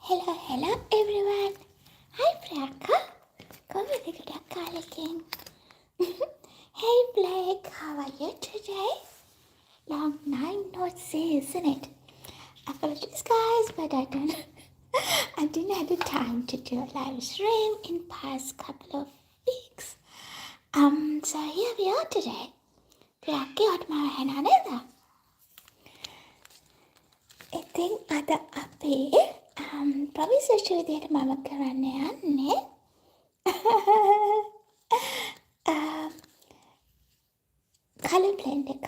Hello everyone. Hi Priyanka. Come with a good calling. Hey Blake, how are you today? Long time no see, isn't it? Apologies guys, but I didn't have the time to do a live stream in past couple of weeks. So here we are today. Priyanka ඔට්මාව හැනා නේද? ඉතින් අද අපි ප්‍රවිශේෂ විදිහට මම කරන්න යන්නේ color blend එකක්.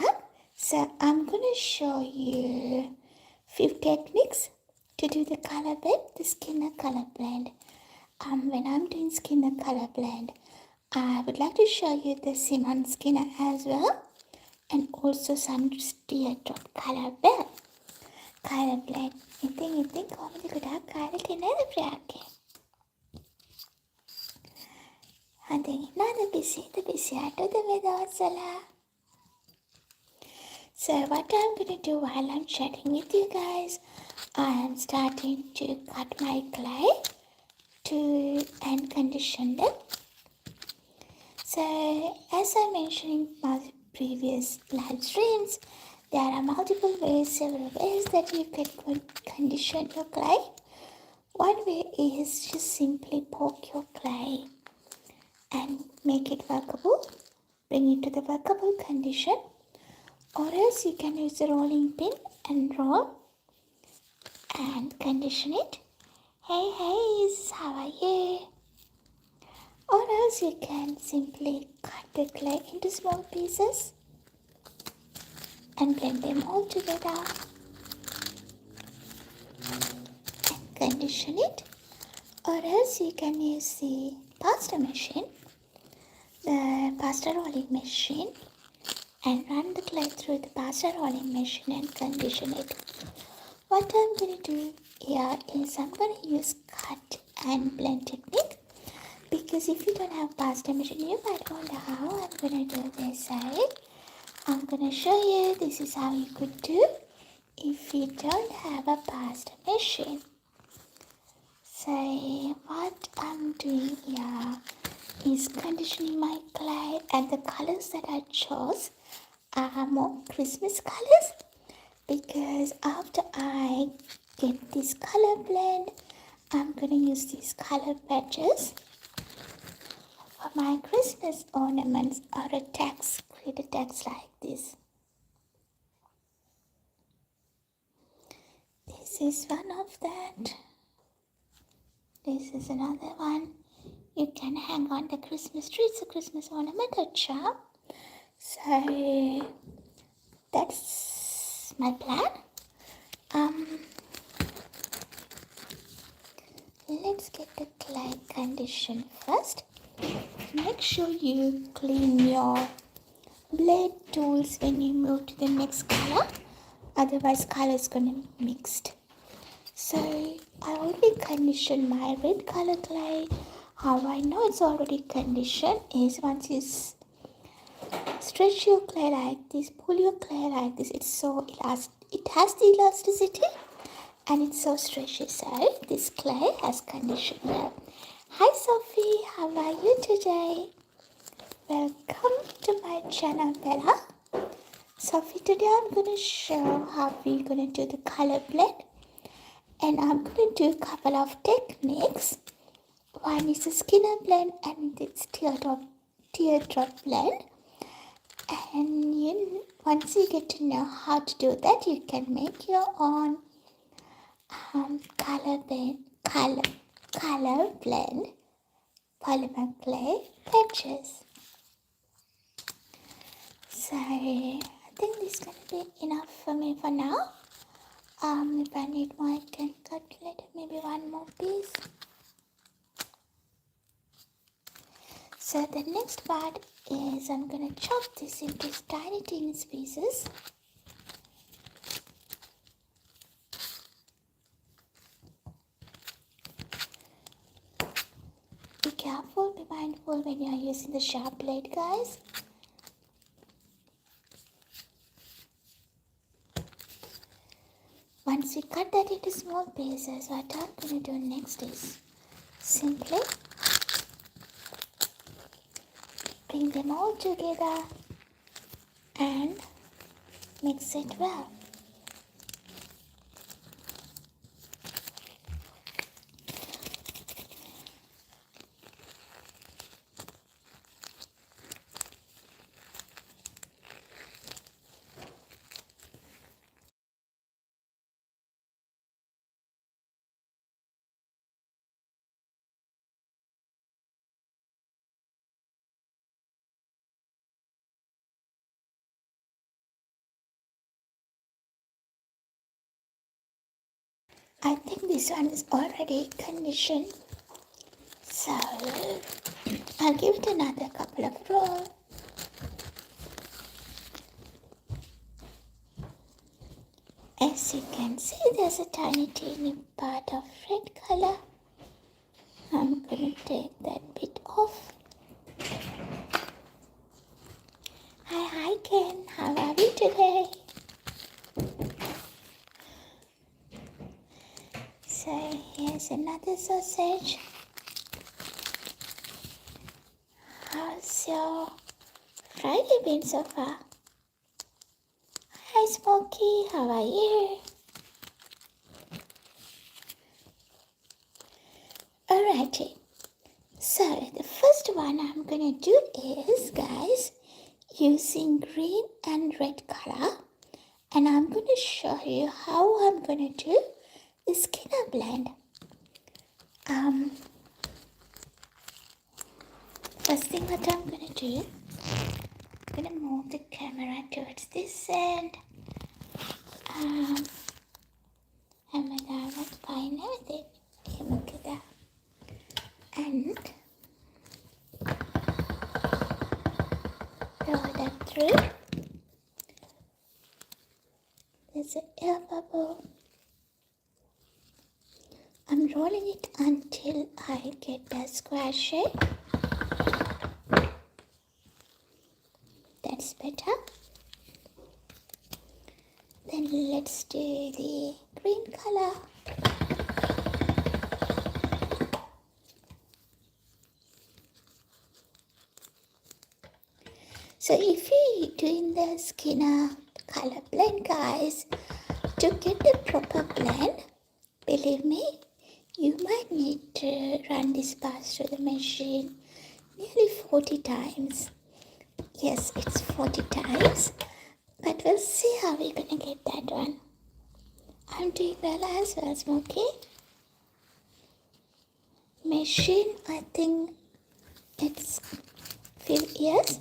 So I'm gonna show you few techniques to do the color blend, the Skinner color blend. When I'm doing Skinner color blend, I would like to show you the Simmons Skinner as well, and also some Teardrop color blend. ඉතින් කොහොමද ගොඩාක් කාලෙට නේද ප්‍රියාගේ? හඳින් නේද busy the දවස්වල? So what I'm going to do while I'm chatting with you guys, I am starting to cut my clay and condition them. So as I mentioned in my previous live streams, there are several ways that you can condition your clay. One way is just simply poke your clay and make it workable, bring it to the workable condition. Or else you can use a rolling pin and roll and condition it. Hey, how are you? Or else you can simply cut the clay into small pieces and blend them all together and condition it. Or else you can use the pasta machine, the pasta rolling machine, and run the clay through the pasta rolling machine and condition it. What I'm going to do here is I'm going to use cut and blend technique, because if you don't have pasta machine, you might wonder how I'm going to do this side. I'm going to show you this is how you could do if you don't have a pasta machine. So what I'm doing here is conditioning my clay, and the colors that I chose are more Christmas colors, because after I get this color blend, I'm going to use these color patches for my Christmas ornaments or a tags, create a tags like this. This is one of that. This is another one. You can hang on the Christmas tree. It's a Christmas ornament or charm. So that's my plan. Let's get the clay condition first. Make sure you clean your blade tools when you move to the next color, otherwise color is gonna be mixed. So I already conditioned my red color clay. How I know it's already conditioned is once you stretch your clay like this, pull your clay like this, it's so elastic. It has the elasticity and it's so stretchy. So this clay has conditioned well. Hi Sophie, how are you today? Welcome to my channel, Bella. Sophie, today I'm going to show how we're going to do the color blend, and I'm going to do a couple of techniques. One is a Skinner blend and it's teardrop blend. And once you get to know how to do that, you can make your own color blend polymer clay patches. So I think this is going to be enough for me for now. If I need more, I can cut later, maybe one more piece. So the next part is I'm going to chop this into tiny pieces. Be careful, be mindful when you are using the sharp blade, guys. One once we cut that into small pieces, what I'm going to do next is simply bring them all together and mix it well. I think this one is already conditioned, so I'll give it another couple of rolls. As you can see, there's a tiny part of red color. I'm going to take that bit off. Hi Ken, how are we today? So here's another sausage. How's your Friday been so far? Hi Smokey, how are you? Alrighty, so the first one I'm gonna do is, guys, using green and red color, and I'm gonna show you how I'm gonna do the Skinner blend. First thing what I'm gonna do, I'm gonna move the camera towards this end. And what's fine with it? Look at that. And roll that through. There's an air bubble. I'm rolling it until I get the square shape. That's better. Then let's do the green color. So if you're doing the Skinner color blend, guys, to get the proper blend, believe me, you might need to run this pass through the machine nearly 40 times. Yes, it's 40 times, but we'll see how we're gonna get that one. I'm doing well as well, Smokey. Machine, I think it's few years,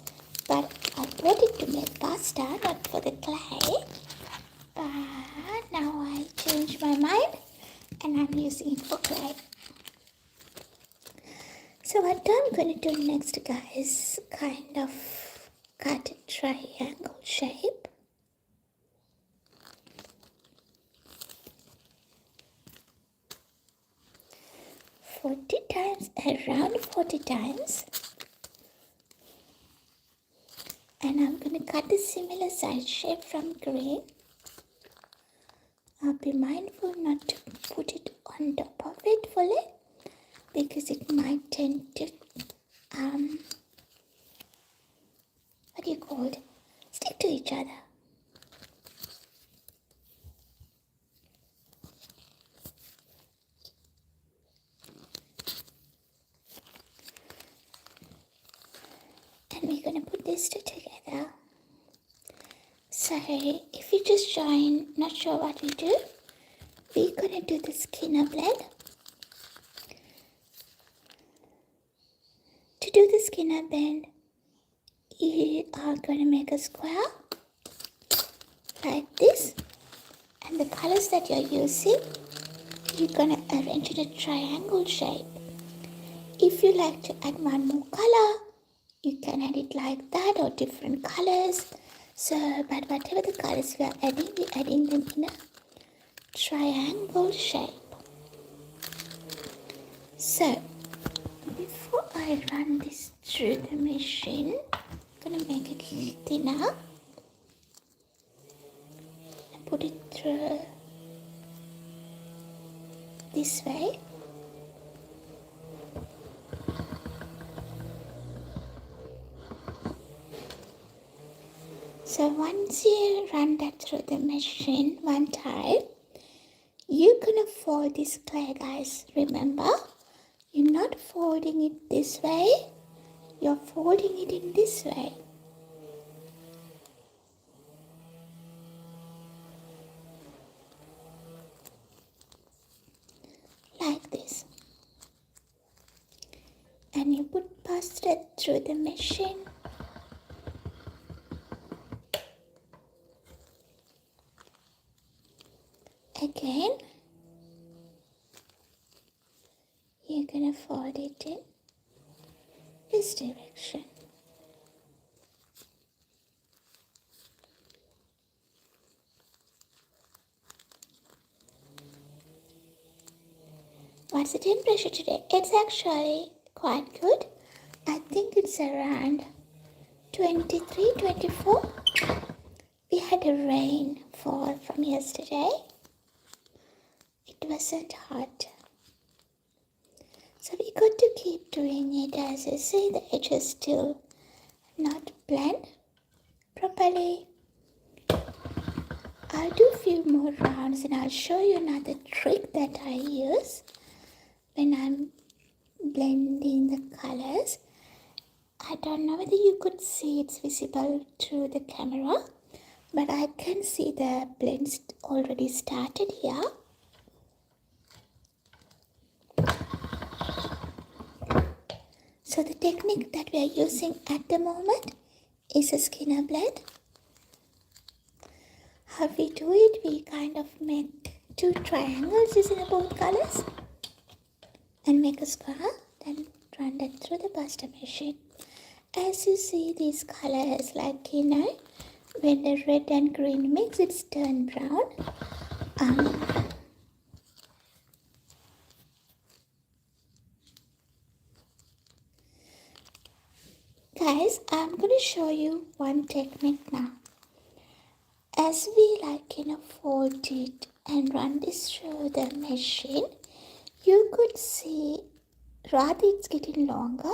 but I brought it to make pasta, not for the clay. But now I changed my mind and I'm using it for clay. So what I'm going to do next, guys, kind of cut a triangle shape. Around 40 times. And I'm going to cut a similar size shape from green. I'll be mindful not to put it on top of it fully, because it might tend to, stick to each other. And we're going to put these two together. So if you just join, not sure what we do, we're going to do the Skinner blend. To do the Skinner blend, you are going to make a square like this, and the colors that you're using, you're going to arrange in a triangle shape. If you like to add one more color, you can add it like that, or different colors. So, but whatever the colors we are adding, we're adding them in a triangle shape. So, before I run this through the machine, I'm going to make it thinner and put it through this way. So once you run that through the machine one time, you're gonna fold this clay, guys. Remember, you're not folding it this way, you're folding it in this way. Like this. And you put pasta through the machine. Again, you're gonna fold it in this direction. What's the temperature today? It's actually quite good. I think it's around 23, 24. We had a rainfall from yesterday. It wasn't hot. So we got to keep doing it. As I say, the edges still not blend properly. I'll do a few more rounds and I'll show you another trick that I use when I'm blending the colors. I don't know whether you could see it's visible through the camera, but I can see the blends already started here. So the technique that we are using at the moment is a Skinner blend. How we do it, we kind of make two triangles using both colors and make a square, then run that through the pasta machine. As you see, these colors, like when the red and green mix, it's turned brown. Guys, I'm going to show you one technique now. As we fold it and run this through the machine, you could see rather it's getting longer,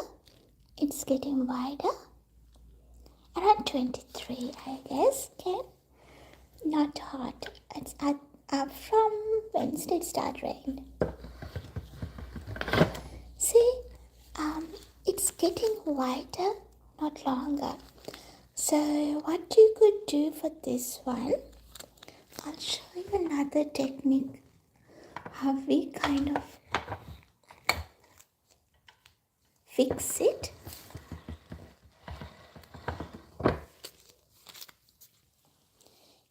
it's getting wider, around 23 I guess, okay, not hot, it's up from Wednesday it start rain. See, it's getting wider, not longer. So what you could do for this one, I'll show you another technique how we kind of fix it.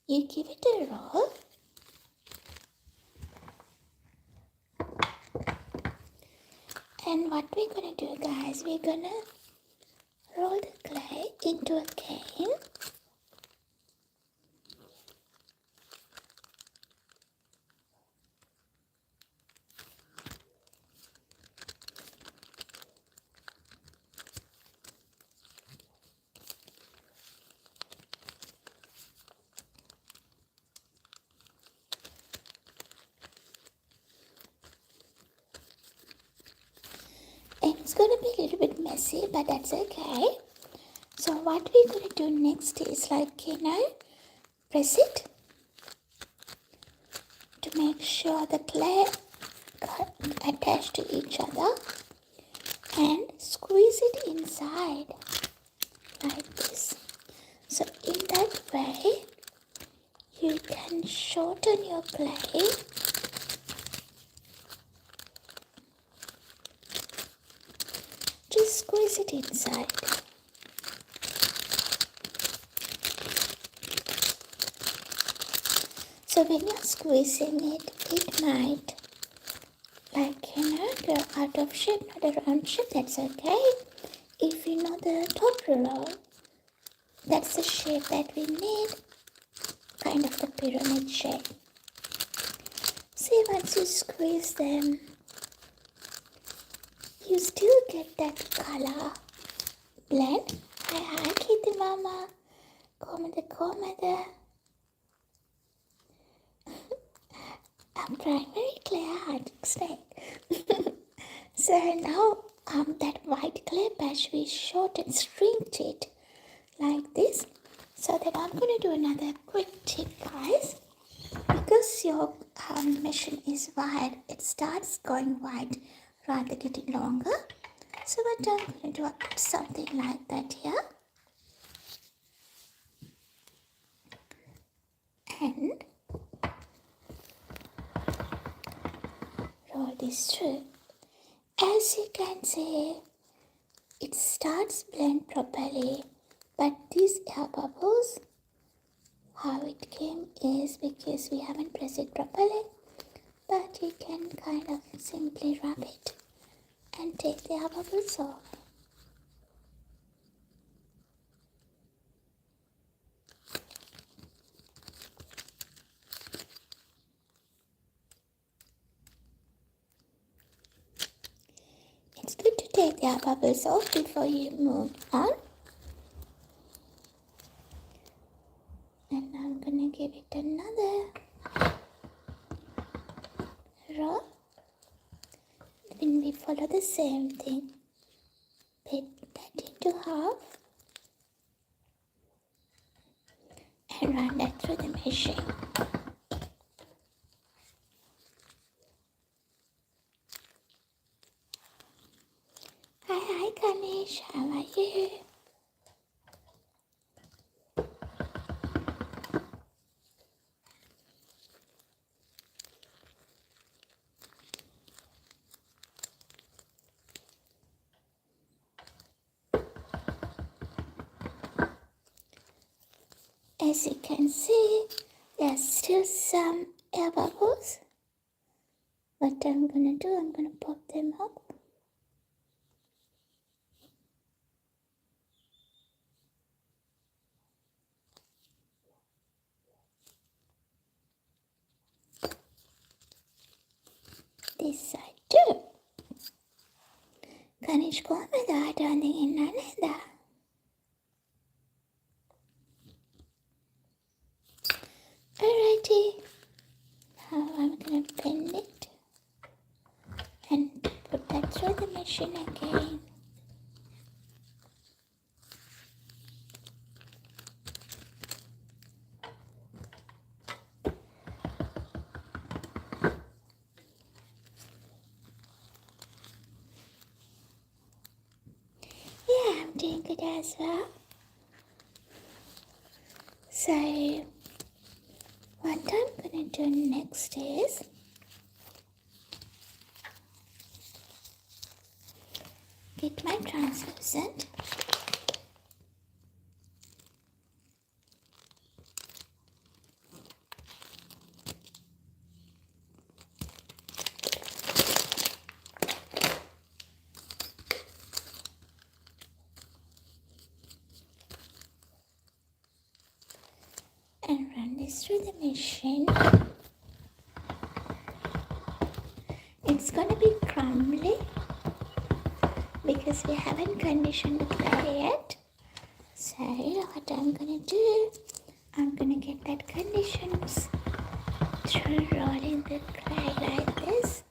You give it a roll. And what we're gonna do, guys, we're gonna roll the clay into a cane. And it's gonna be a little bit messy, but that's okay. So what we're gonna do next is press it to make sure the clay attached to each other and squeeze it inside like this. So in that way you can shorten your clay just squeeze it inside. So when you're squeezing it, it might go out of shape, not a round shape, that's okay. If you know the top roll, that's the shape that we need, kind of the pyramid shape. See, once you squeeze them, you still get that color blend. Hi, Kitty Mama. Komada. I'm trying very hard. mistake. So now that white clay patch, we short and strinked it like this. So then I'm going to do another quick tip, guys. Because your machine is wide, it starts going wide rather getting longer. So what I'm going to do, I put something like that here. And roll this through. As you can see, it starts blend properly, but these air bubbles, how it came is because we haven't pressed it properly, but you can kind of simply rub it and take the air bubbles off. It's good to take the air bubbles off before you move on. And I'm gonna give it another roll. When we follow the same thing, put that into half and run that through the machine. Hi Ganesh, how are you? As you can see, there's still some air bubbles. What I'm gonna do, I'm gonna pop them up. This side too. Ganesh කොහමද ආටවන්නේ ඉන්න නේද? Alrighty. Now I'm gonna bend it and put that through the machine again. Yeah, I'm doing good as well. So, what I'm gonna do next is get my translucent and run this through the machine. It's gonna be crumbly because we haven't conditioned the clay yet. So what I'm gonna do, I'm gonna get that conditions through rolling the clay like this.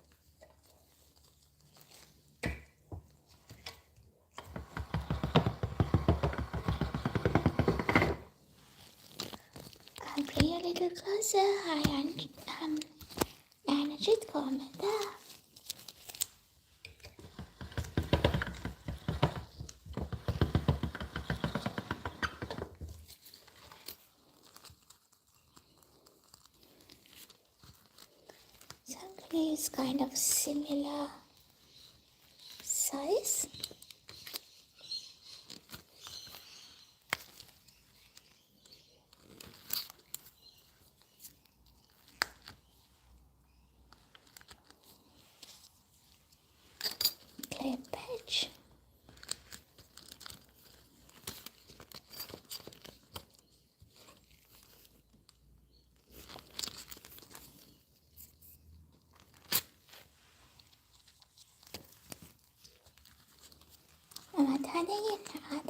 I'll bring you a little closer. Hi, Anajit, කොහමද? So I'm gonna use kind of similar size. Clay patch.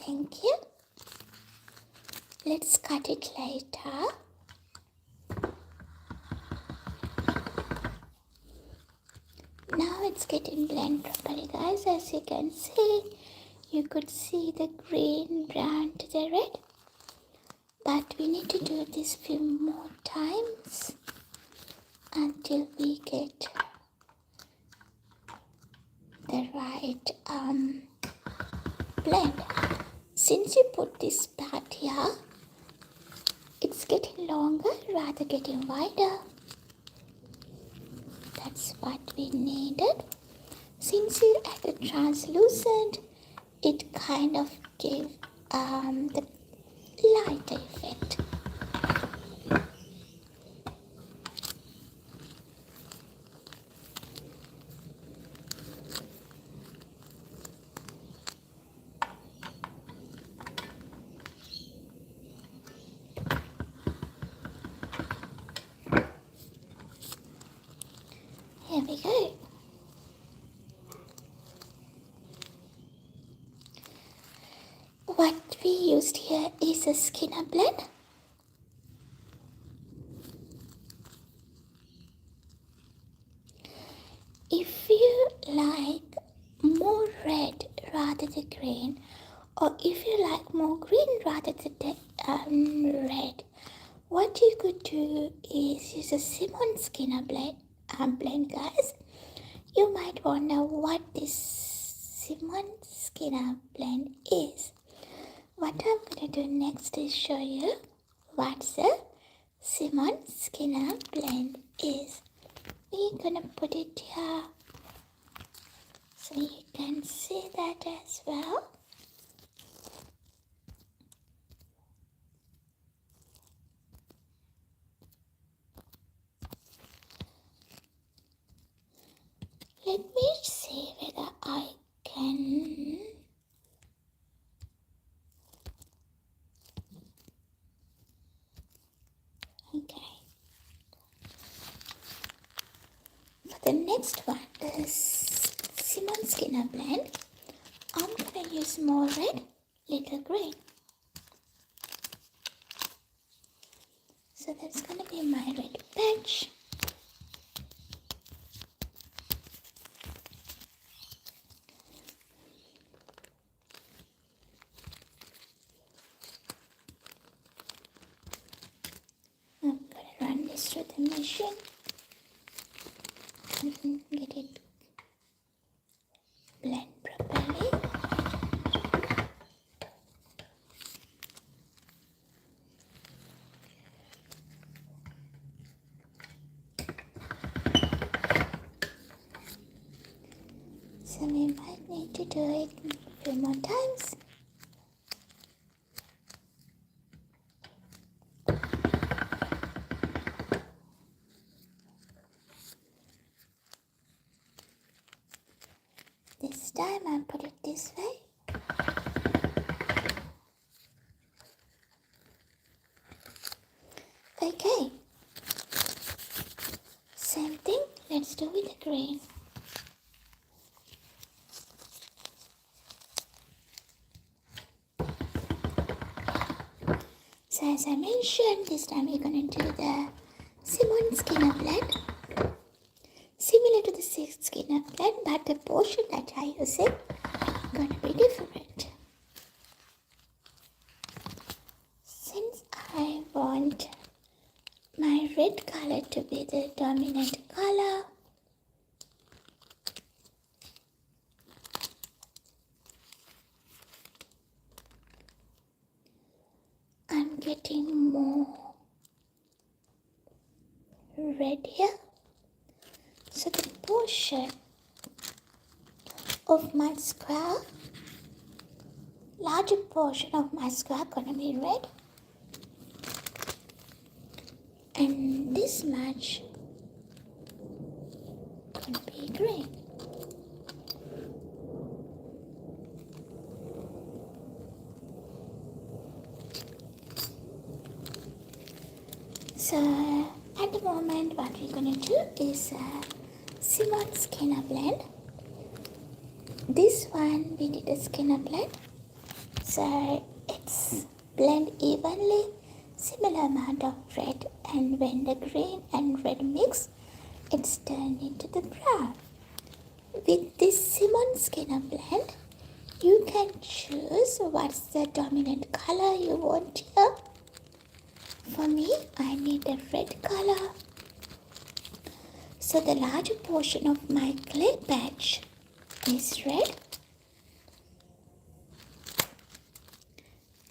Thank you. Let's cut it later. it's getting blended properly, guys. As you can see, you could see the green, brown to the red. But we need to do this few more times until we get the right blend. Since you put this part here, it's getting longer rather getting wider. That's what we needed. Since you added translucent, it kind of gave the lighter effect. Here we go. What we used here is a Skinner blend. If you like more red rather than green, or if you like more green rather than red, what you could do is use a Simmons Skinner blend, guys. You might wonder what this Simmons Skinner blend is. What I'm going to do next is show you what the Simmons Skinner blend is. We're going to put it here so you can see that as well. Let me see whether I can. Okay. For the next one, the Simmons Skinner blend, I'm going to use more red, little green. So that's going to be my red patch. I'm going to run this through the machine and get it blend properly. So we might need to do it a few more times. This time I'll put it this way. Okay. Same thing, let's do with the green. So as I mentioned, this time we're going to do the Simmons Skinner blend. Similar to the Skinner blend, but the portion that I use is going to be different. Since I want my red color to be the dominant color, I'm getting more red here. So the portion of my square, larger portion of my square gonna be red, and this much gonna be green. So at the moment what we're gonna do is Simmons Skinner blend. This one we did a Skinner blend, so it's blend evenly, similar amount of red, and when the green and red mix, it's turned into the brown. With this Simmons Skinner blend, you can choose what's the dominant color you want here. For me, I need a red color. So the larger portion of my clay patch is red.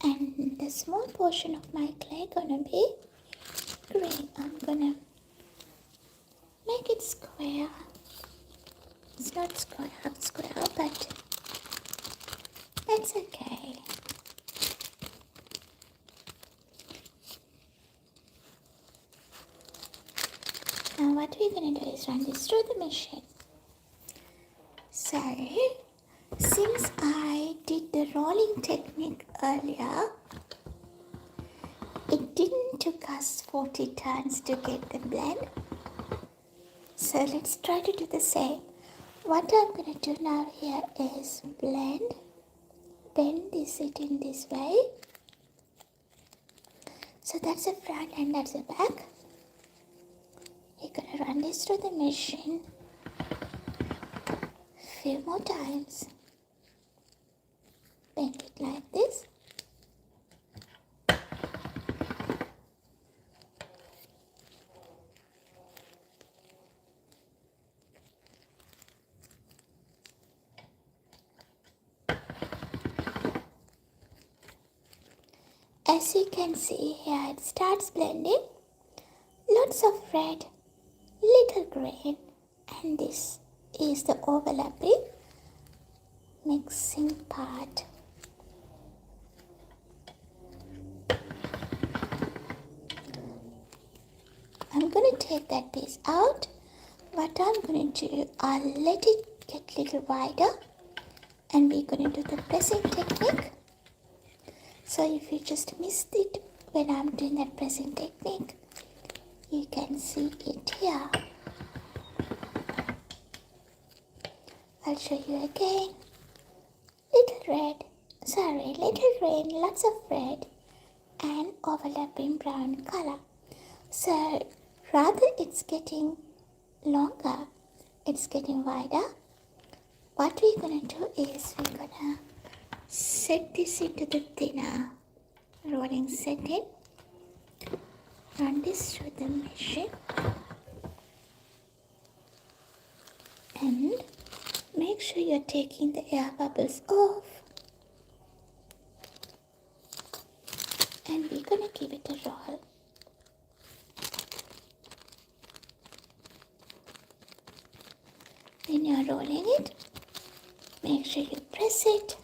And the small portion of my clay gonna be green. I'm gonna make it square. It's not square, but that's okay. Now what we're gonna do is run this through the machine. So, since I did the rolling technique earlier, it didn't took us 40 turns to get the blend. So let's try to do the same. What I'm going to do now here is blend, bend this it in this way. So that's the front and that's the back. We're going to run this through the machine a few more times. Bend it like this. As you can see here, it starts blending. Lots of red, little green, and this is the overlapping mixing part. I'm going to take that piece out. What I'm going to do, I'll let it get a little wider and we're going to do the pressing technique. So if you just missed it when I'm doing that pressing technique, you can see it here. I'll show you again. Little green, lots of red and overlapping brown color. So rather it's getting longer, it's getting wider. What we're gonna do is we're gonna set this into the thinner rolling setting. Run this through the machine and make sure you're taking the air bubbles off. And we're gonna give it a roll. When you're rolling it, make sure you press it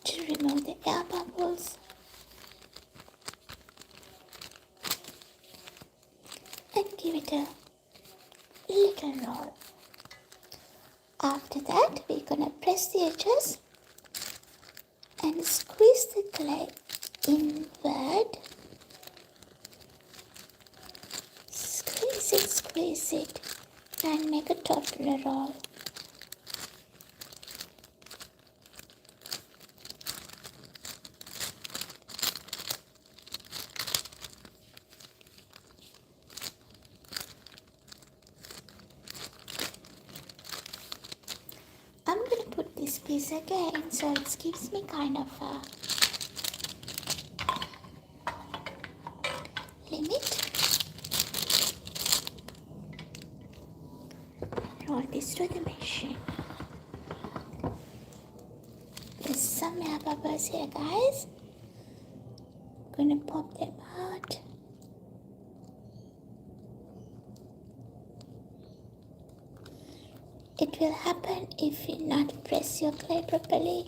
to remove the air bubbles. And give it a little roll. After that, we're gonna press the edges and squeeze the clay inward. Squeeze it and make a total roll. I'm going to put this piece again so it gives me kind of a limit. Roll this to the machine. There's some air bubbles here, guys. Gonna pop them out. It will happen if you not press your clay properly.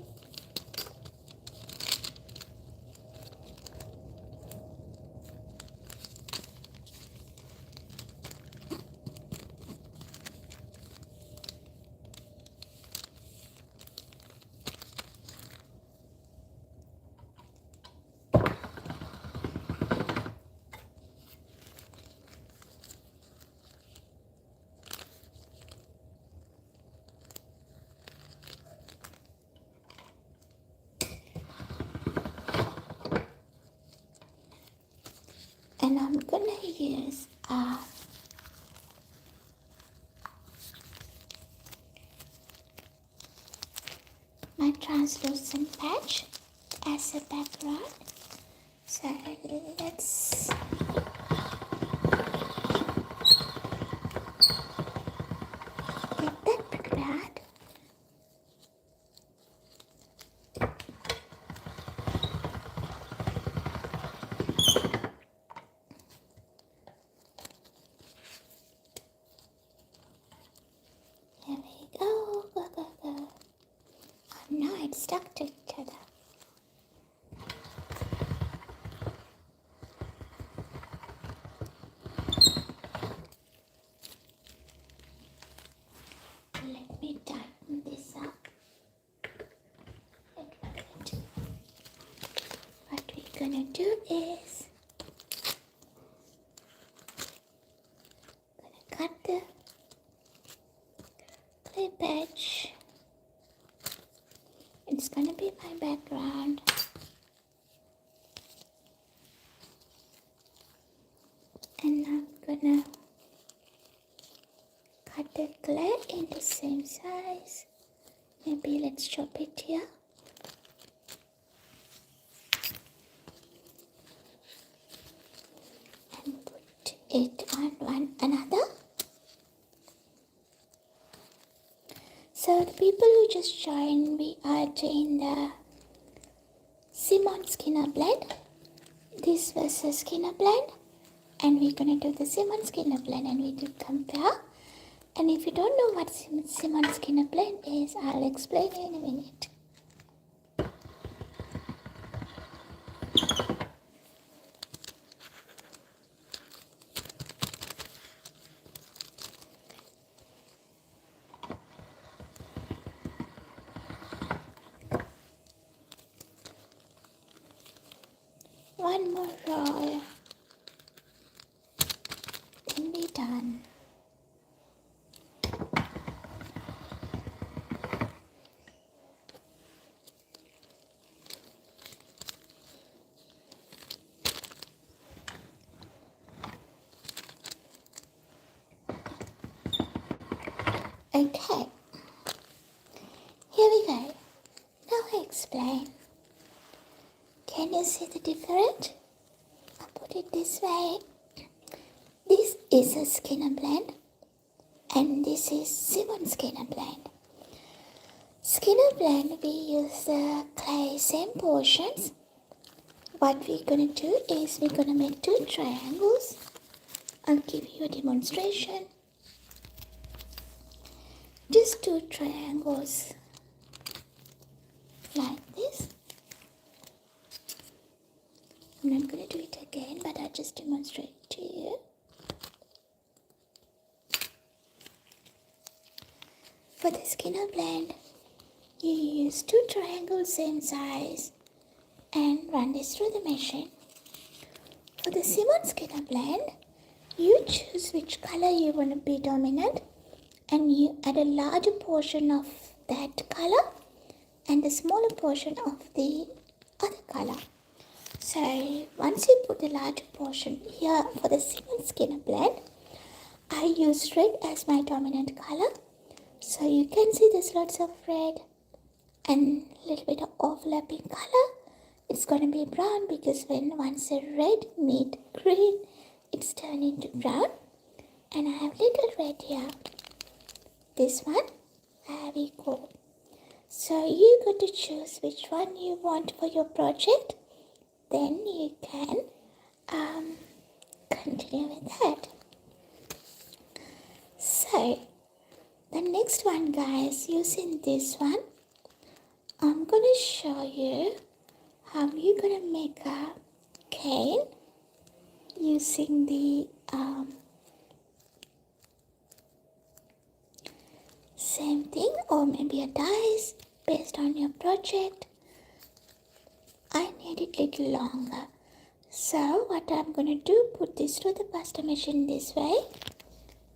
And I'm gonna use a translucent patch as a background. So let's get that prepared. Here we go, go, go, go. Oh no, it's stuck to each other. Let me tighten this up. What we're gonna do is gonna cut the clay patch. It's gonna be my background. And I'm gonna cut the clay into same size. Maybe let's chop it here. And put it on one another. So the people who just joined, we are doing the Simmons Skinner blend. This was a Skinner blend. And we're going to do the Simmons Skinner blend and we do compare. And if you don't know what Simmons Skinner blend is, I'll explain in a minute. One more roll, then we're done. Okay, here we go. Now I explain. Can you see the difference? I'll put it this way. This is a Skinner blend and this is Simmons Skinner blend. Skinner blend, we use the clay same portions. What we're going to do is we're going to make two triangles. I'll give you a demonstration. Just two triangles like this. I'm not going to do it again, but I'll just demonstrate to you. For the Skinner blend, you use two triangles same size and run this through the machine. For the Simmons Skinner blend, you choose which color you want to be dominant and you add a larger portion of that color and a smaller portion of the other color. So once you put the larger portion here for the Simmons Skinner blend, I use red as my dominant color. So you can see there's lots of red and a little bit of overlapping color. It's going to be brown because once the red meet green, it's turned into brown. And I have little red here. This one, there we go. So you got to choose which one you want for your project. Then you can continue with that. So the next one, guys, using this one, I'm going to show you how you're going to make a cane using the same thing, or maybe a dice based on your project. I need it a little longer. So what I'm going to do, put this to the pasta machine this way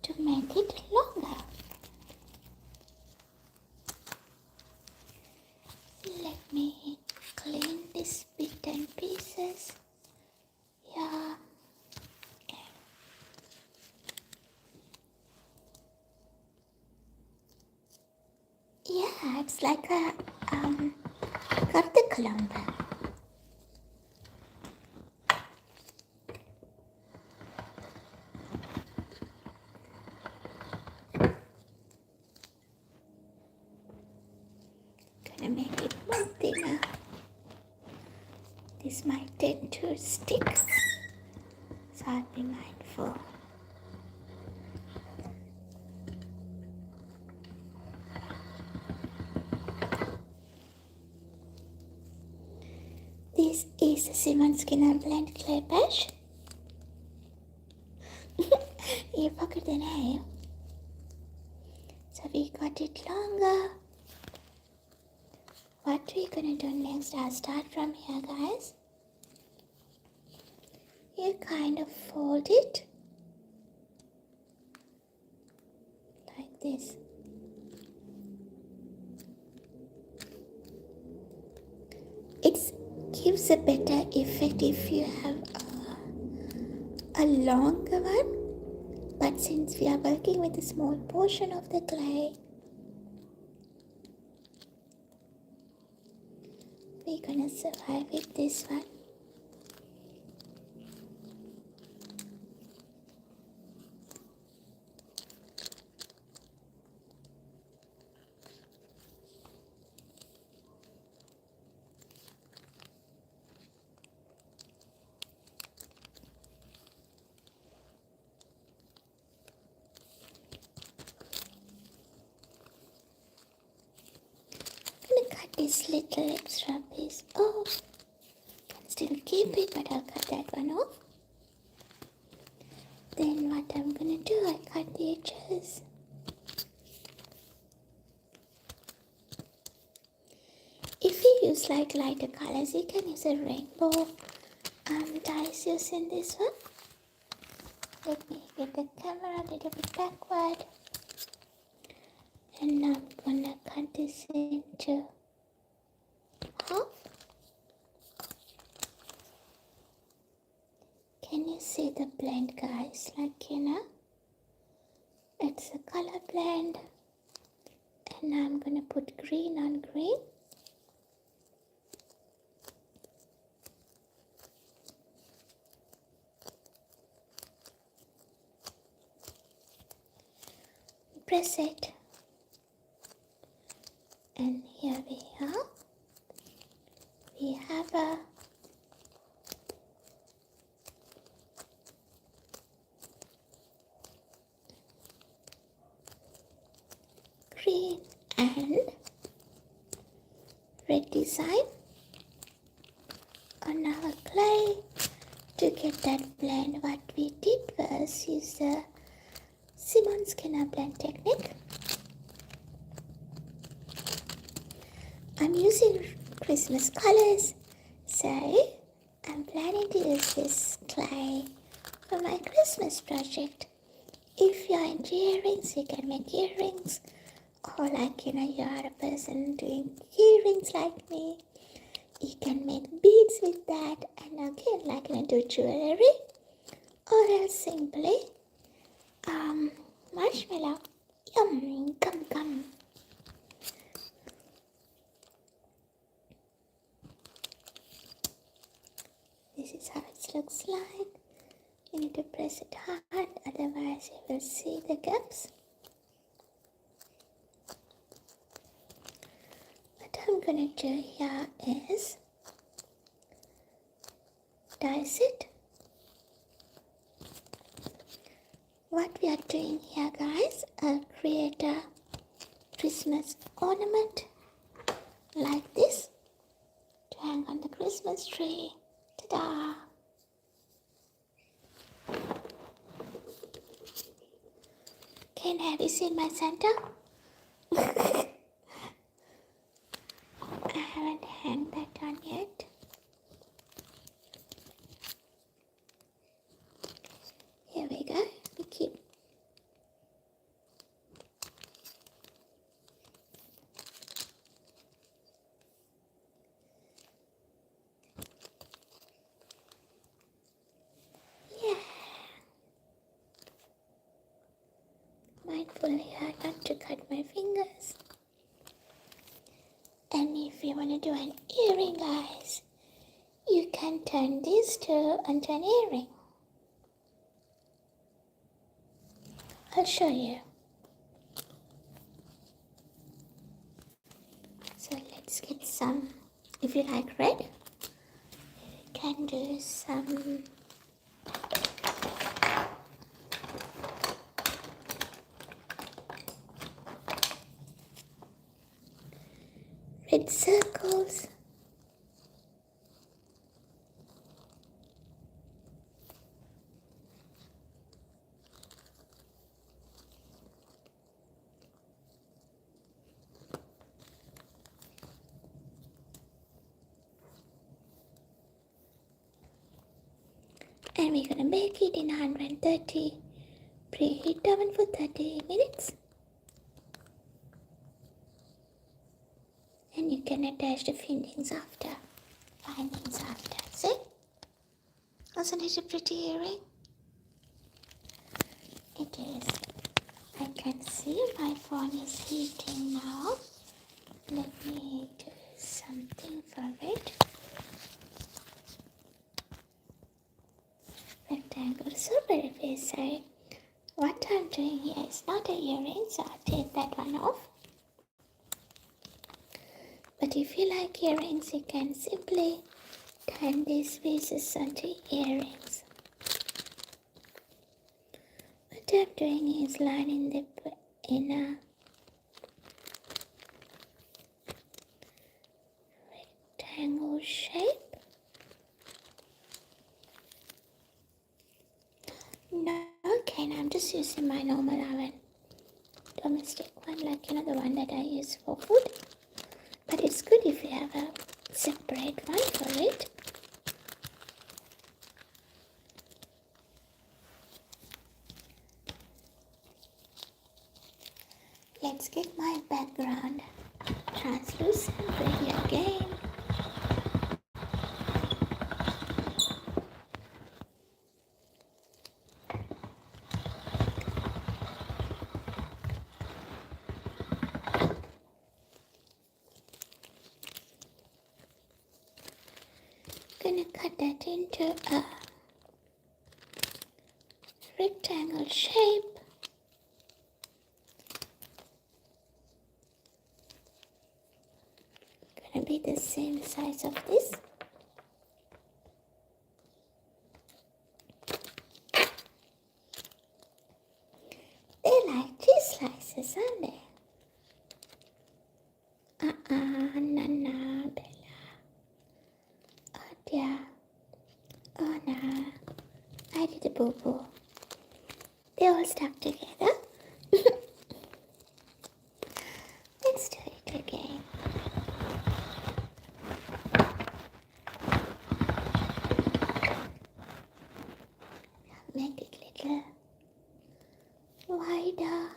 to make it longer. Let me clean this bit and pieces. Yeah. Okay. Yeah, it's like a கருத்துக்கலாம். Gonna make it more thinner. This might tend to stick, so I'll be mindful. This is the Simmons Skinner Blend Clay Brush. You forgot the name. So we got it longer. What we're gonna do next, I'll start from here, guys. You kind of fold it like this. It gives a better effect if you have a longer one, but since we are working with a small portion of the clay, we're gonna survive with this one. This little extra piece off. Can still keep it, but I'll cut that one off. Then what I'm gonna do, I cut the edges. If you use like lighter colors, you can use a rainbow dyes using this one. Let me get the camera a little bit backward, and I'm gonna cut this into half. Can you see the blend, guys? Like, you know, it's a color blend, and I'm gonna put green on green. Press it, and here we are. We have a green and red design on our clay. To get that blend, what we did was use the Simmons Skinner blend technique. I'm using Christmas colors, so I'm planning to use this clay for my Christmas project. If you're into earrings, you can make earrings, or like, you know, you're a person doing earrings like me, you can make beads with that, and again, like, you know, do jewelry, or else simply marshmallow. Yum, gum. This is how it looks like. You need to press it hard, otherwise you will see the gaps. What I'm gonna do here is dice it. What we are doing here, guys, I'll create a Christmas ornament like this to hang on the Christmas tree. Ta-da! Ken, have you seen my Santa? I haven't hanged that on yet. Here we go. We keep. Yeah. Mindful here not to cut my fingers. And if you want to do an to undo an earring? I'll show you. So let's get some, if you like red, you can do some red circles. And we're gonna bake it in 130 preheat oven for 30 minutes. And you can attach the findings after. See? Wasn't it a pretty earring? It is. I can see my phone is heating now. Let me do something for it. Rectangle, so very sorry. What I'm doing here is not a earring, so I'll take that one off. But if you like earrings, you can simply turn these pieces onto earrings. What I'm doing is lining the inner rectangle shape. No, okay, I'm just using my normal oven. Domestic one, like the one that I use for food. But it's good if you have a separate one for it. Let's get my background translucent ready again. Gonna cut that into a rectangle shape. Gonna be the same size of this. They like cheese slices, aren't they? No, Bella. Oh dear. Oh no. I did a boo-boo. They all stuck together. Let's do it again. Make it little wider.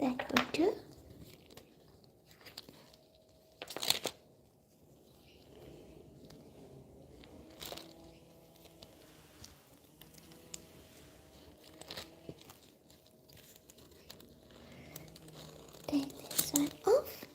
That would do. Take this one off.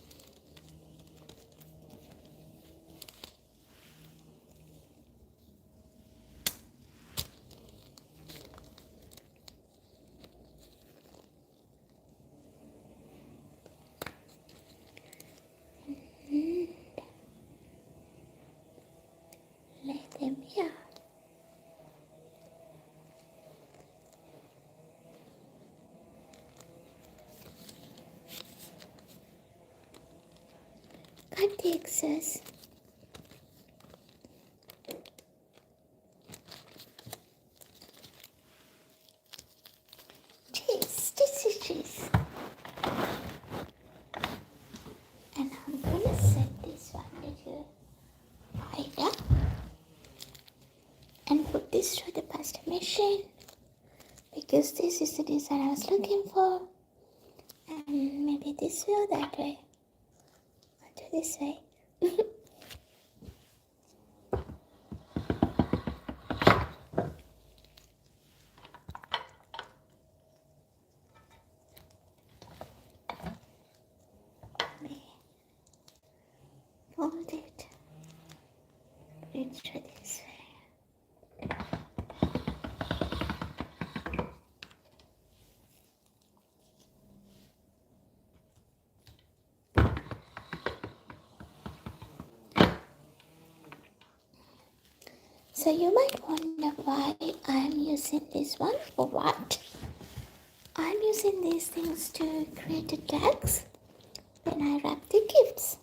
Let them here. Cut the excess. Cheese, this is cheese. And I'm gonna set this one little wider and put this through the pasta machine because this is the design I was looking for. And maybe this way or that way. I'll do this way. hold it, reach through this way. So you might wonder why I'm using this one for what? I'm using these things to create the tags when I wrap the gifts.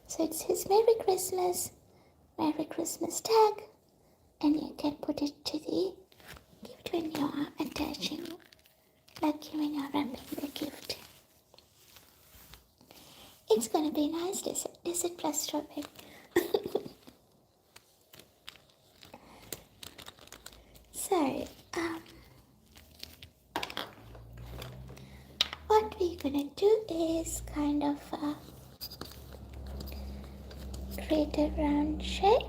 So it says Merry Christmas tag, and you can put it to the gift when you are attaching, like when you are wrapping the gift. It's gonna be nice dessert plus strawberry. So, what we're gonna do is kind of create a round shape.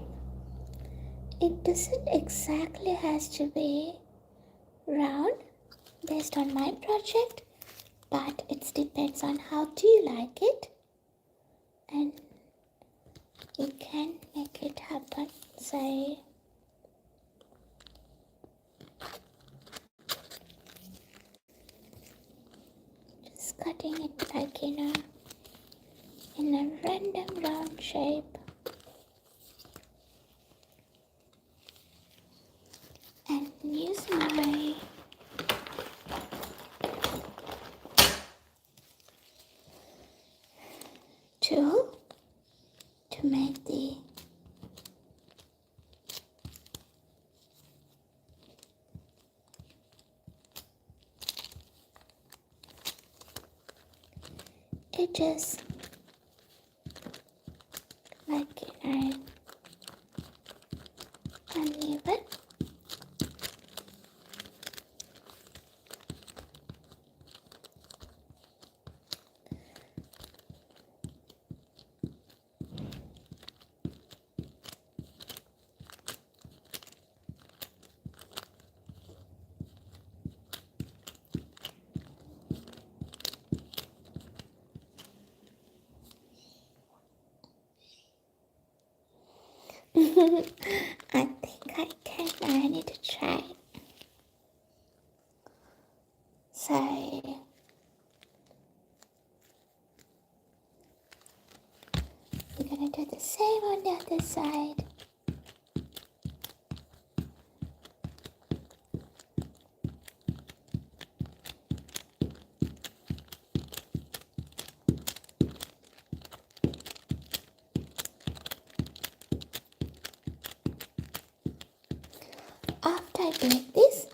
It doesn't exactly has to be round based on my project, but it depends on how do you like it, and you can make it happen. Say just cutting it like in a random round shape. And use my tool to make the edges like uneven. I think I can, but I need to try. So we're gonna do the same on the other side. After I bake this,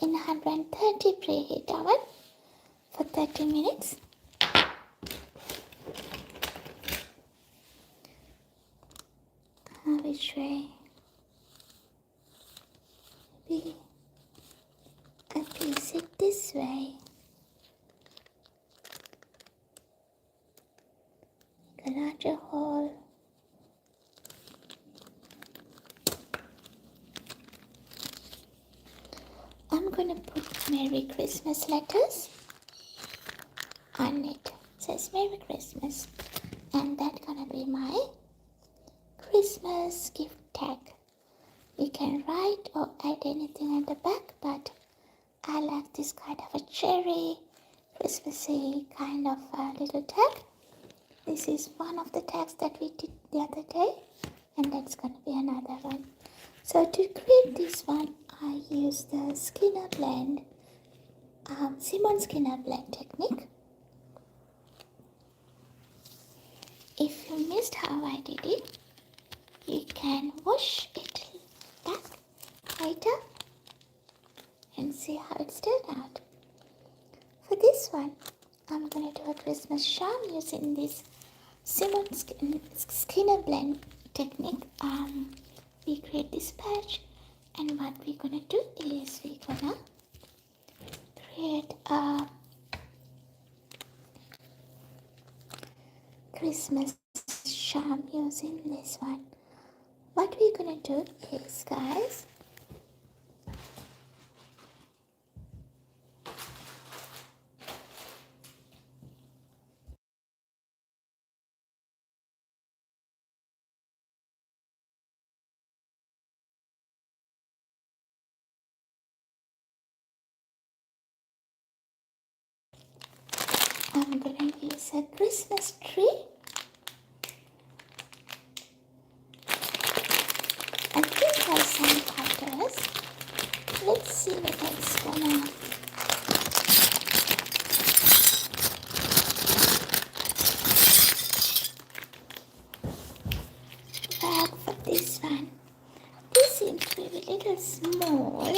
in 130 preheat oven for 30 minutes. Which way? Maybe I place it this way. Make a larger hole. I'm gonna put Merry Christmas letters on it. It says Merry Christmas, and that's gonna be my Christmas gift tag. You can write or add anything at the back, but I like this kind of a cherry, Christmassy kind of a little tag. This is one of the tags that we did the other day, and that's gonna be another one. So to create this one, I use the Skinner Blend, Simmons Skinner Blend technique. If you missed how I did it, you can watch it back later and see how it's turned out. For this one, I'm gonna do a Christmas charm using this Simmons Skinner Blend technique. We create this patch, and what we're gonna do is we're gonna create a Christmas charm using this one. What we're gonna do is, guys, I'm gonna use a Christmas tree. I think I have some cutters. Let's see whether it's gonna work for this one. This seems to be a little small.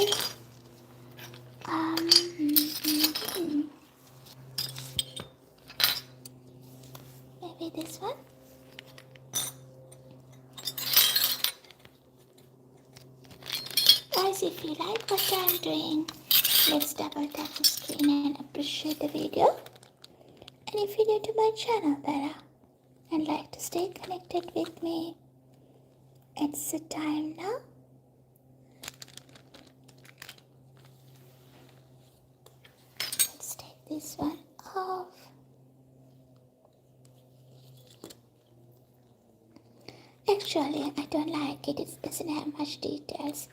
Maybe this one. Guys, if you like what I'm doing, let's double tap the screen and appreciate the video. And if you're new to my channel better and like to stay connected with me, it's the time now. Let's take this one off. Actually, I don't like it. It doesn't have much details.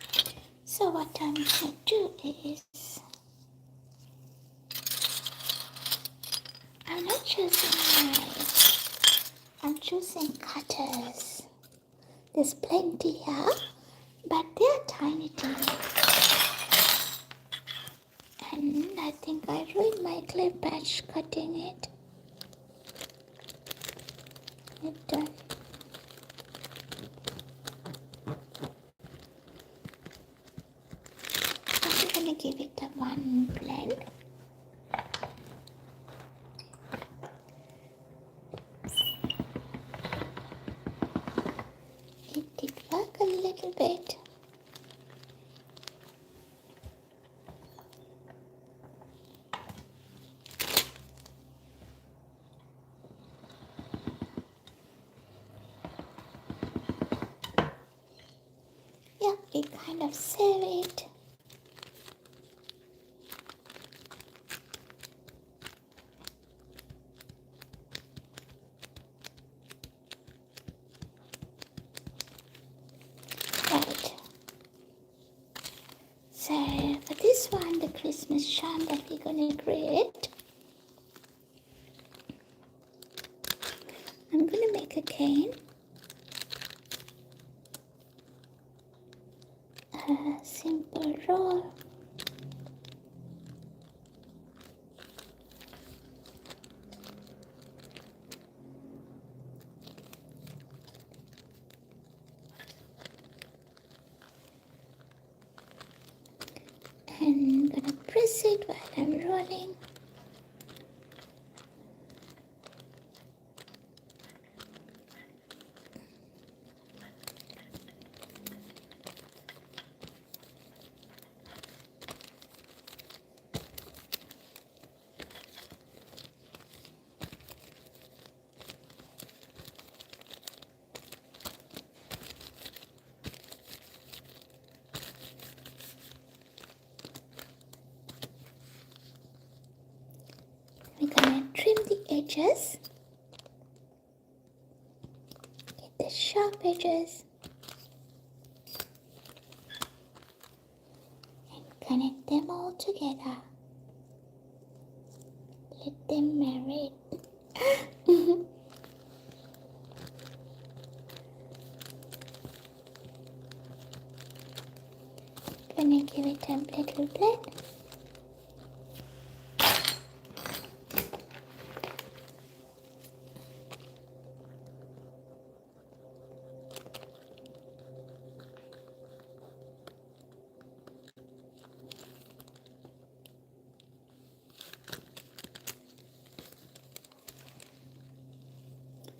So what I'm going to do is, I'm not choosing knives. I'm choosing cutters. There's plenty here, but they're tiny. And I think I ruined my clay patch cutting it. It done. I'm gonna give it a one blend. It did work a little bit. Yeah, it kind of saved it. Right. So for this one, the Christmas charm that we're gonna create, I'm gonna make a cane, a simple roll, and I'm gonna press it while I'm rolling. We're gonna trim the edges, get the sharp edges, and connect them all together. Let them marinate. Gonna give it a little blend.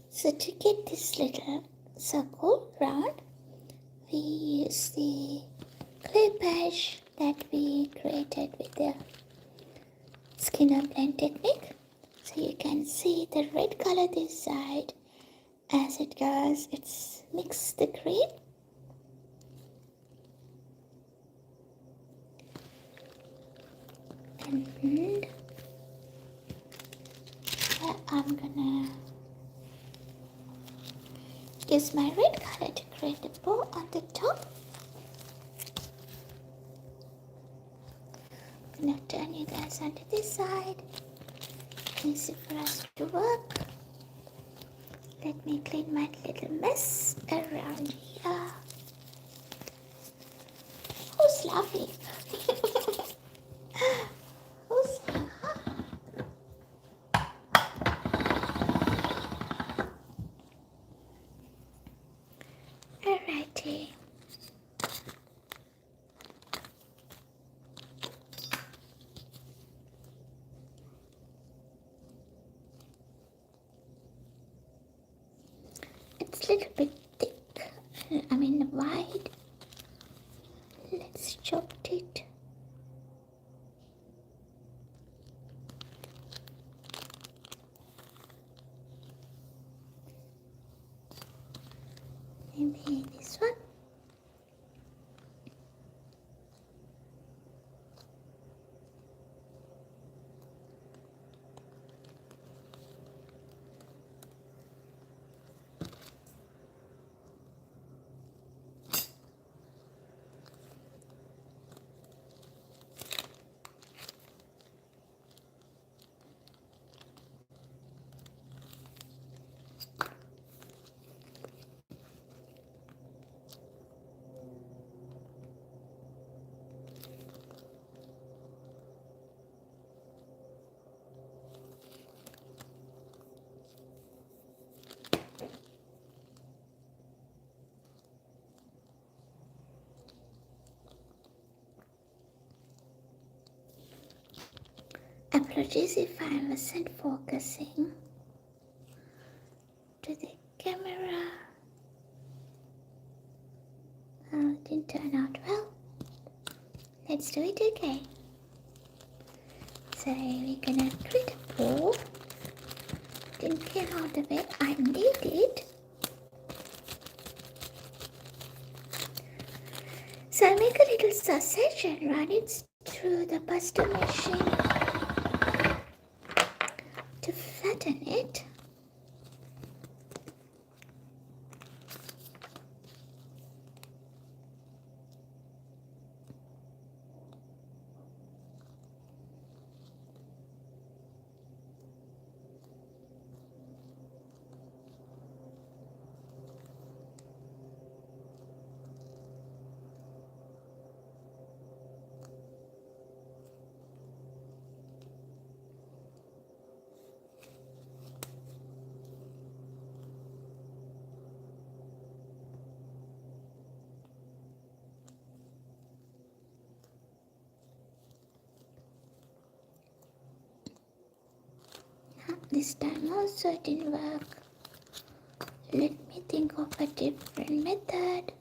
So to get this little circle round, we use the clay patch that we created with the Skinner blend technique. So you can see the red color this side. As it goes, it's mixed the green. And I'm gonna use my red color to create a bow on the top. I'm gonna turn you guys onto this side. easy for us to work. Let me clean my little mess around here. Who's laughing? Who's Alrighty. It's a little bit thick, wide. Let's chop it. Maybe this one. Apologies if I wasn't focusing to the camera. It didn't turn out well. Let's do it again. So we're gonna create a bow. Didn't care how the way I need it. So I'll make a little sausage and run it through the pasta machine to flatten it. This time also it didn't work. Let me think of a different method.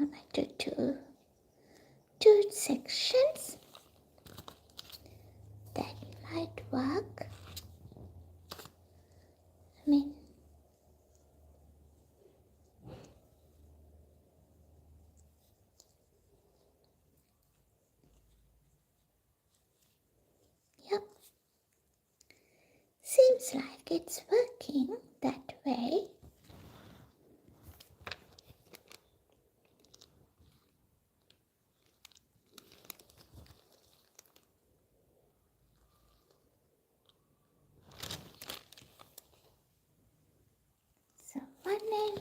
I might do two sections. That might work. Yep. Seems like it's working that way. So one end.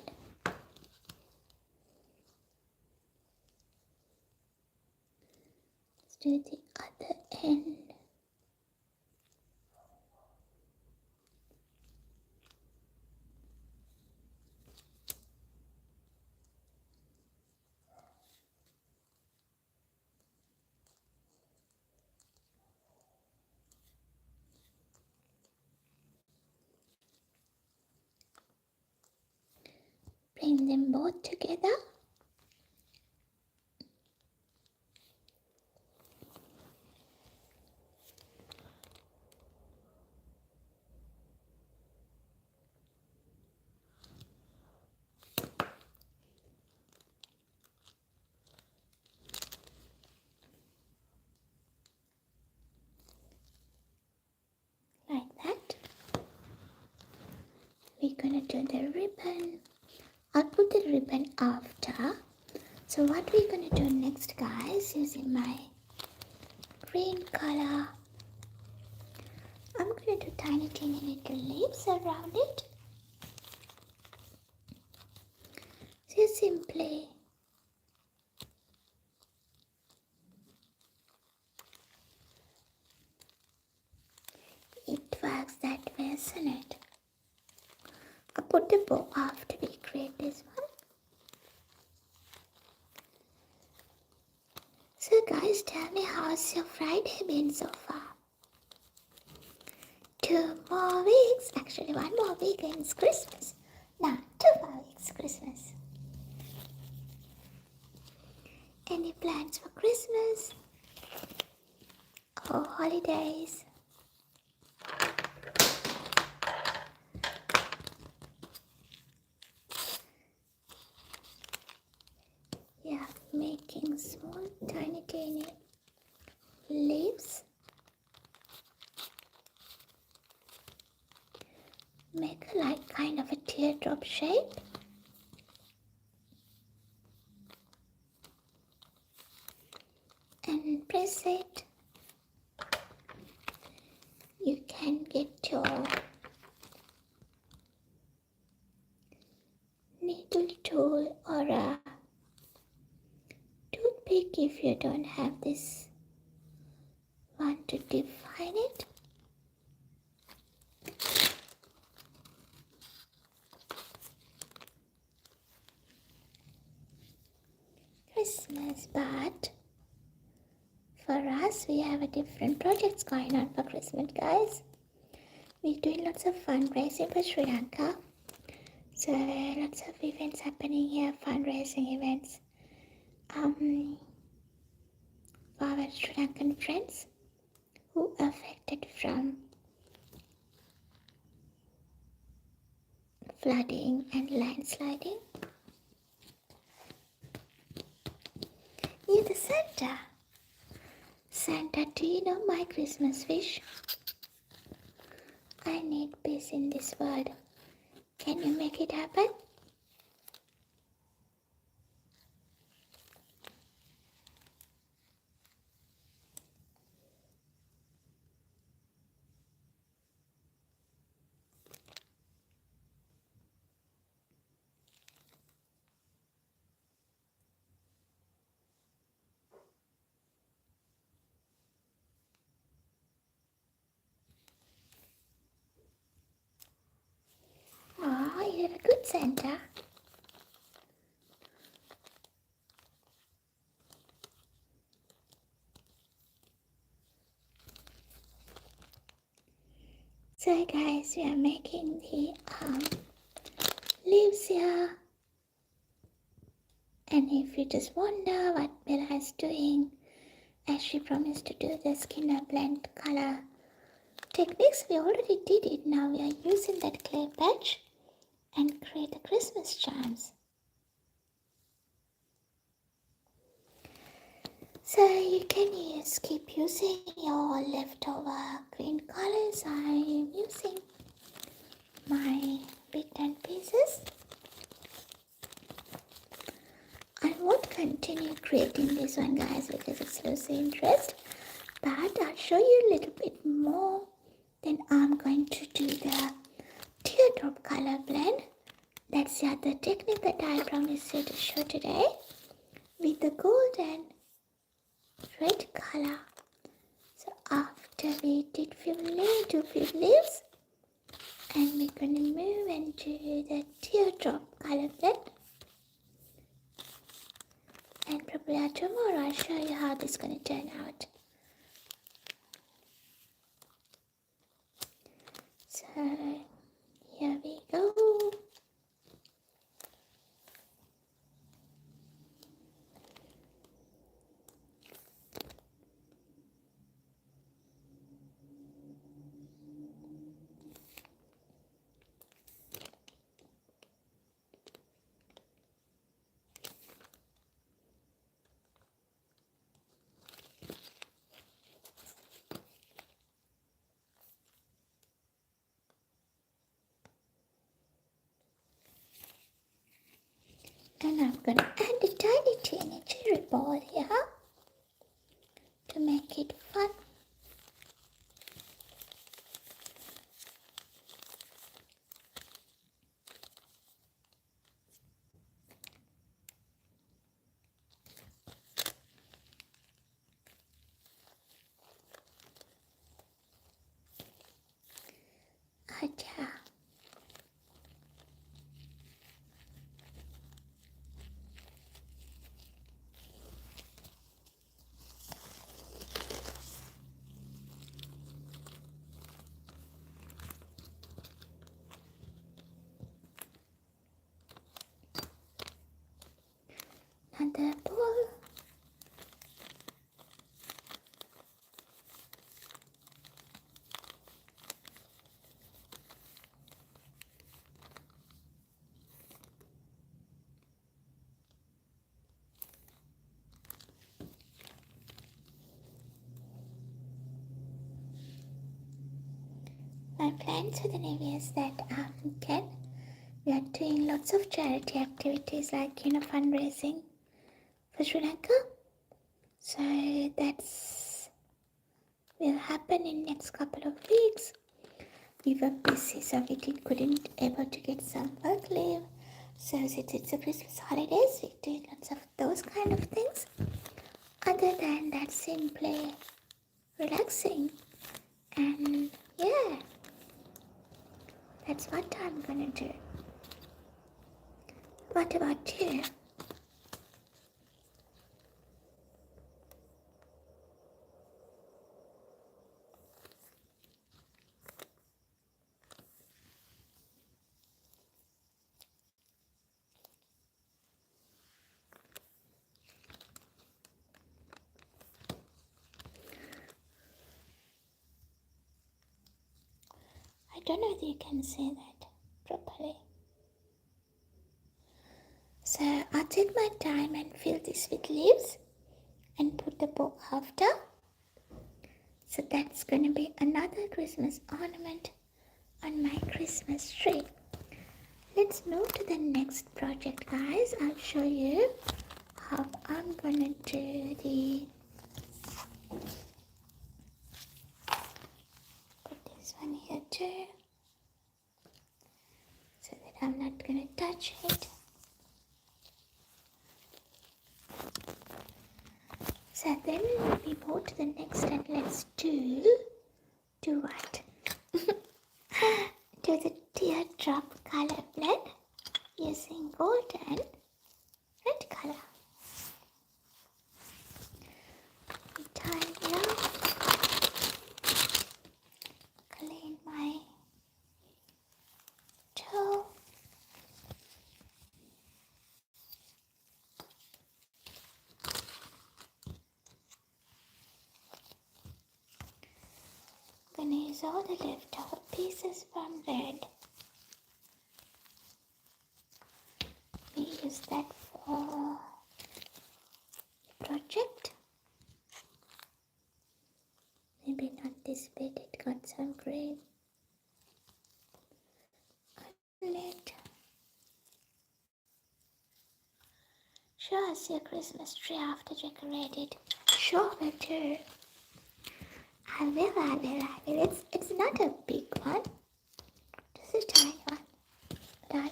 Let's do the other end. Bring them both together. gonna do the ribbon. I'll put the ribbon after. So what we're gonna do next, guys, using my green color, I'm gonna do tiny little leaves around it. So simply it works that way, isn't it? I'll put the bow after we create this one. So guys, tell me, how's your Friday been so far? 2 more weeks, actually 1 more week and it's Christmas. Now 2 more weeks Christmas. Any plans for Christmas or holidays? Yeah, making small tiny leaves. Make like kind of a teardrop shape. And press it. You can get your needle tool or a toothpick if you don't have this one to define it. Christmas, but for us we have a different projects going on for Christmas, guys. We're doing lots of fundraising for Sri Lanka. So lots of events happening here, fundraising events. For our Sri Lankan friends who are affected from flooding and landsliding. You're the Santa. Santa, do you know my Christmas wish? I need peace in this world. Can you make it happen? Oh, you're a good Santa. So guys, we are making the leaves here. And if you just wonder what Bella is doing, as she promised to do the Skinner blend color techniques, we already did it. Now we are using that clay patch and create the Christmas charms. So you can keep using your leftover green colors. I am using my bit and pieces. I won't continue creating this one, guys, because it's losing interest. But I'll show you a little bit more. Then I'm going to do the teardrop color blend. That's the other technique that I promised you to show today with the gold and red color. So after we did few leaves, and we're going to move into the teardrop color blend. And probably tomorrow I'll show you how this is going to turn out. So here we go. And I'm going to add a tiny cherry ball here to make it fun. Acha. Another ball. My plans for the new year is that we are doing lots of charity activities like fundraising for Sri Lanka. So that's will happen in next couple of weeks. We were busy, so we couldn't able to get some work leave. So since it's a Christmas holidays, we're doing lots of those kind of things. Other than that, simply relaxing. And yeah, that's what I'm gonna do. What about you? I don't know if you can say that properly. So I'll take my time and fill this with leaves and put the bow after. So that's going to be another Christmas ornament on my Christmas tree. Let's move to the next project, guys. I'll show you how I'm going to do the... Put this one here too, so that I'm not going to touch it. So then we move to the next and let's do what? Do the teardrop color blend using gold and red color. We tidy up, clean my toe. Gonna use all the leftover pieces from red. We use that for the project. Maybe not this bit, it got some green on it. Show us your Christmas tree after decorated. Sure will do. I will. It's not a big one. Just a tiny one. But I will.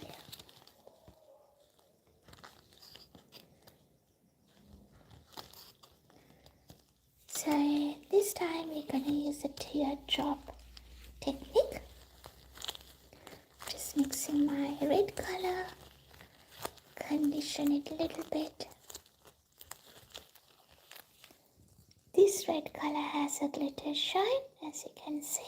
So this time we're gonna use the teardrop technique. Just mixing my red color, condition it a little bit. This red color has a glitter shine, as you can see.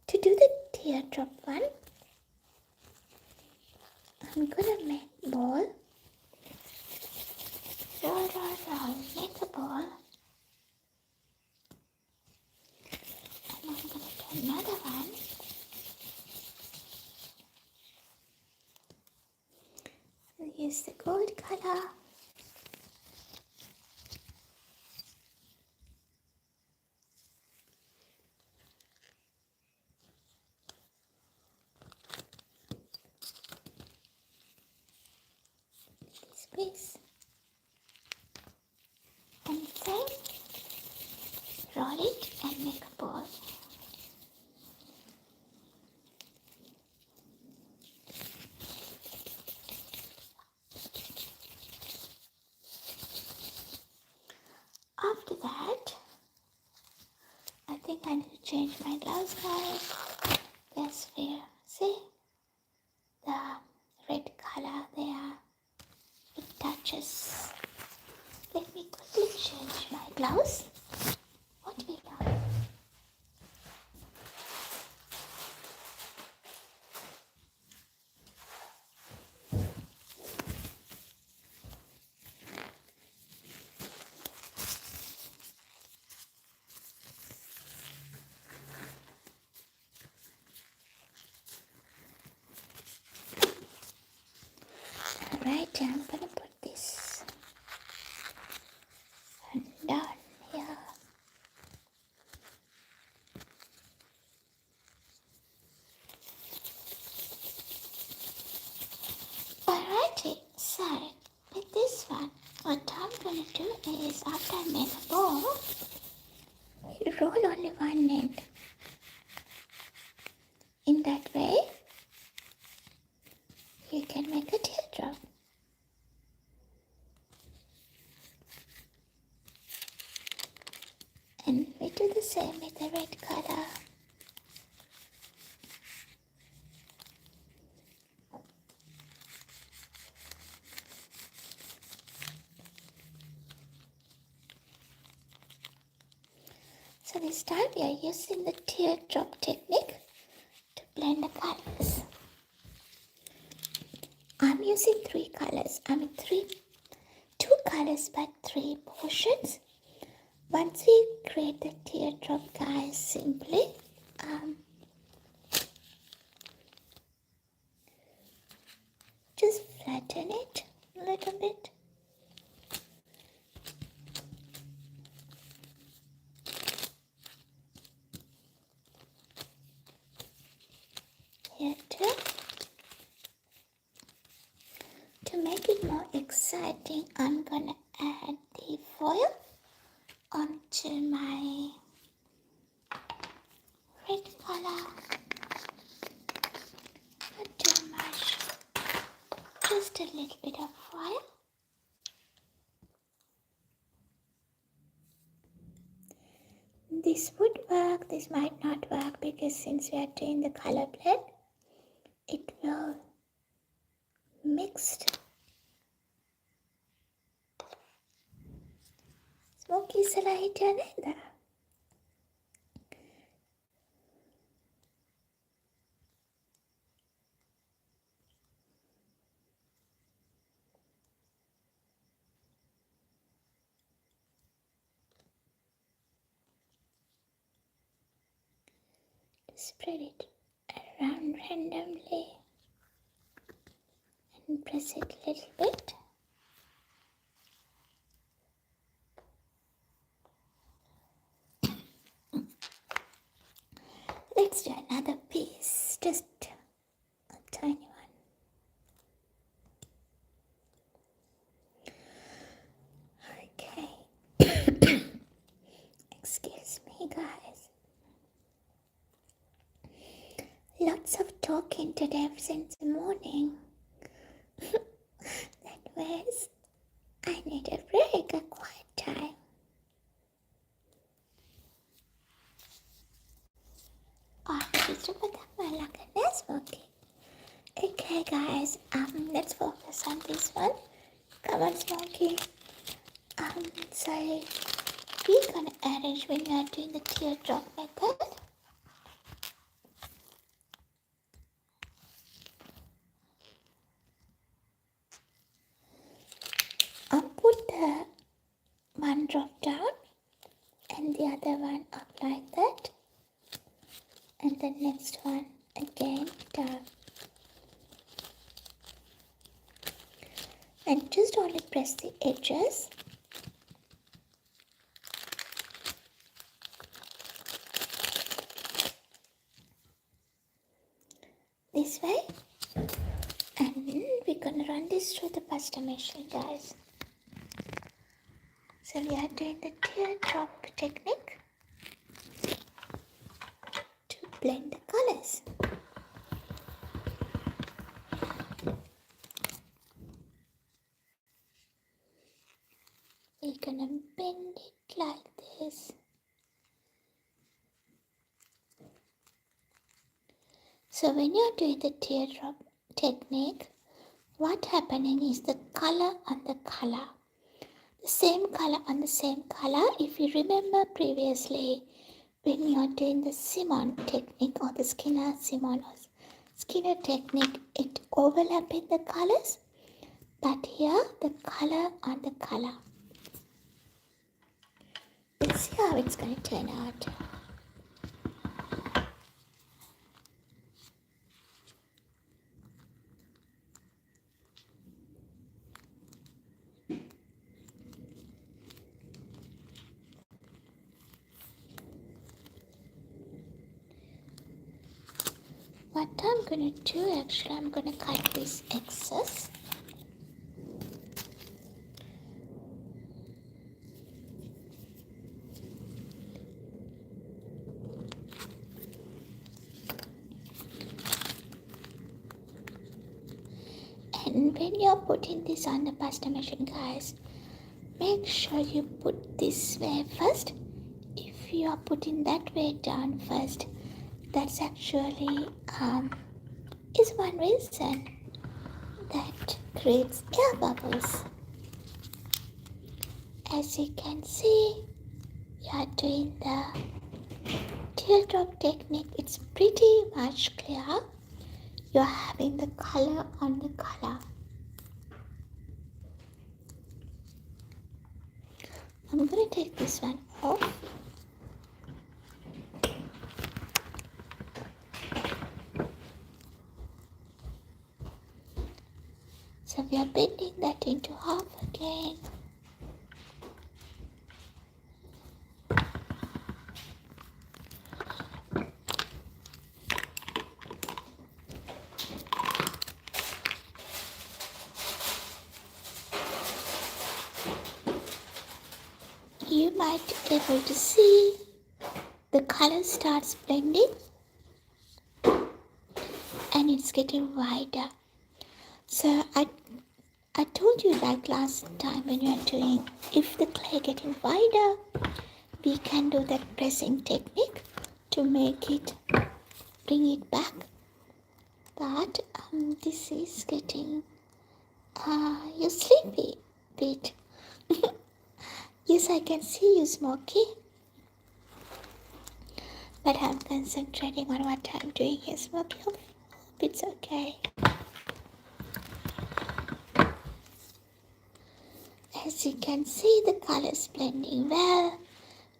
To do the teardrop one, I'm gonna make ball. Roll, make a ball. And I'm gonna do another one. We'll use the gold color. piece. And then roll it and make a ball. After that, I think I need to change my gloves, guys. That's where, see, the red color there, it touches. Let me quickly change my gloves. What we got? Alright, I'm gonna put this one down here. Alrighty, so with this one, what I'm gonna do is after I make a ball, you roll only one end. In that way, you can make a teardrop. And we do the same with the red color. So this time we are using the teardrop technique to blend the colors. I'm using two colors but three portions. Once we create the teardrop, guys, simply just flatten it a little bit. Here too. To make it more exciting, I'm gonna add the foil onto my red color. Not too much, just a little bit of foil. This would work, this might not work because since we are doing the color blend, it will mix. Smoky sala hitya neda. Spread it around randomly and press it a little bit. Let's do another piece, just a tiny one. Okay. Excuse me, guys. Lots of talking today since the morning. That was, I need a break, a quiet time. Okay, guys, let's focus on this one. Come on, Smokey. So we're gonna arrange when we are doing the teardrop method. Put the one drop down and the other one up like that, and the next one again down, and just only press the edges. This way, and we're gonna run this through the pasta machine, guys. So we are doing the teardrop technique to blend the colors. We're gonna bend it like this. So when you're doing the teardrop technique, what happening is the color on the color. The same color on the same color. If you remember previously, when you're doing the Simmons technique or the Simmons Skinner technique, it overlapping the colors. But here, the color on the color. Let's see how it's going to turn out. What I'm going to do, actually, I'm going to cut this excess. And when you're putting this on the pasta machine, guys, make sure you put this way first. If you are putting that way down first, that's actually is one reason that creates air bubbles. As you can see, we are doing the teardrop technique. It's pretty much clear. You're having the color on the color. I'm going to take this one off. So we are bending that into half again. You might be able to see the color starts blending and it's getting wider. So I told you like last time when you are doing, if the clay getting wider, we can do that pressing technique to make it, bring it back. But this is getting, you're sleepy bit. Yes, I can see you, Smokey. But I'm concentrating on what I'm doing here, Smokey. Hope it's okay. As you can see, the colors blending well,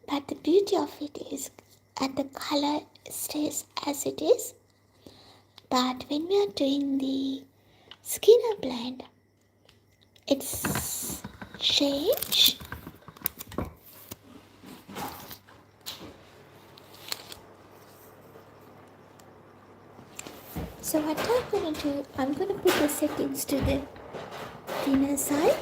but the beauty of it is that the color stays as it is. But when we are doing the Skinner blend, it's changed. So what I'm going to do, I'm going to put the settings to the thinner side.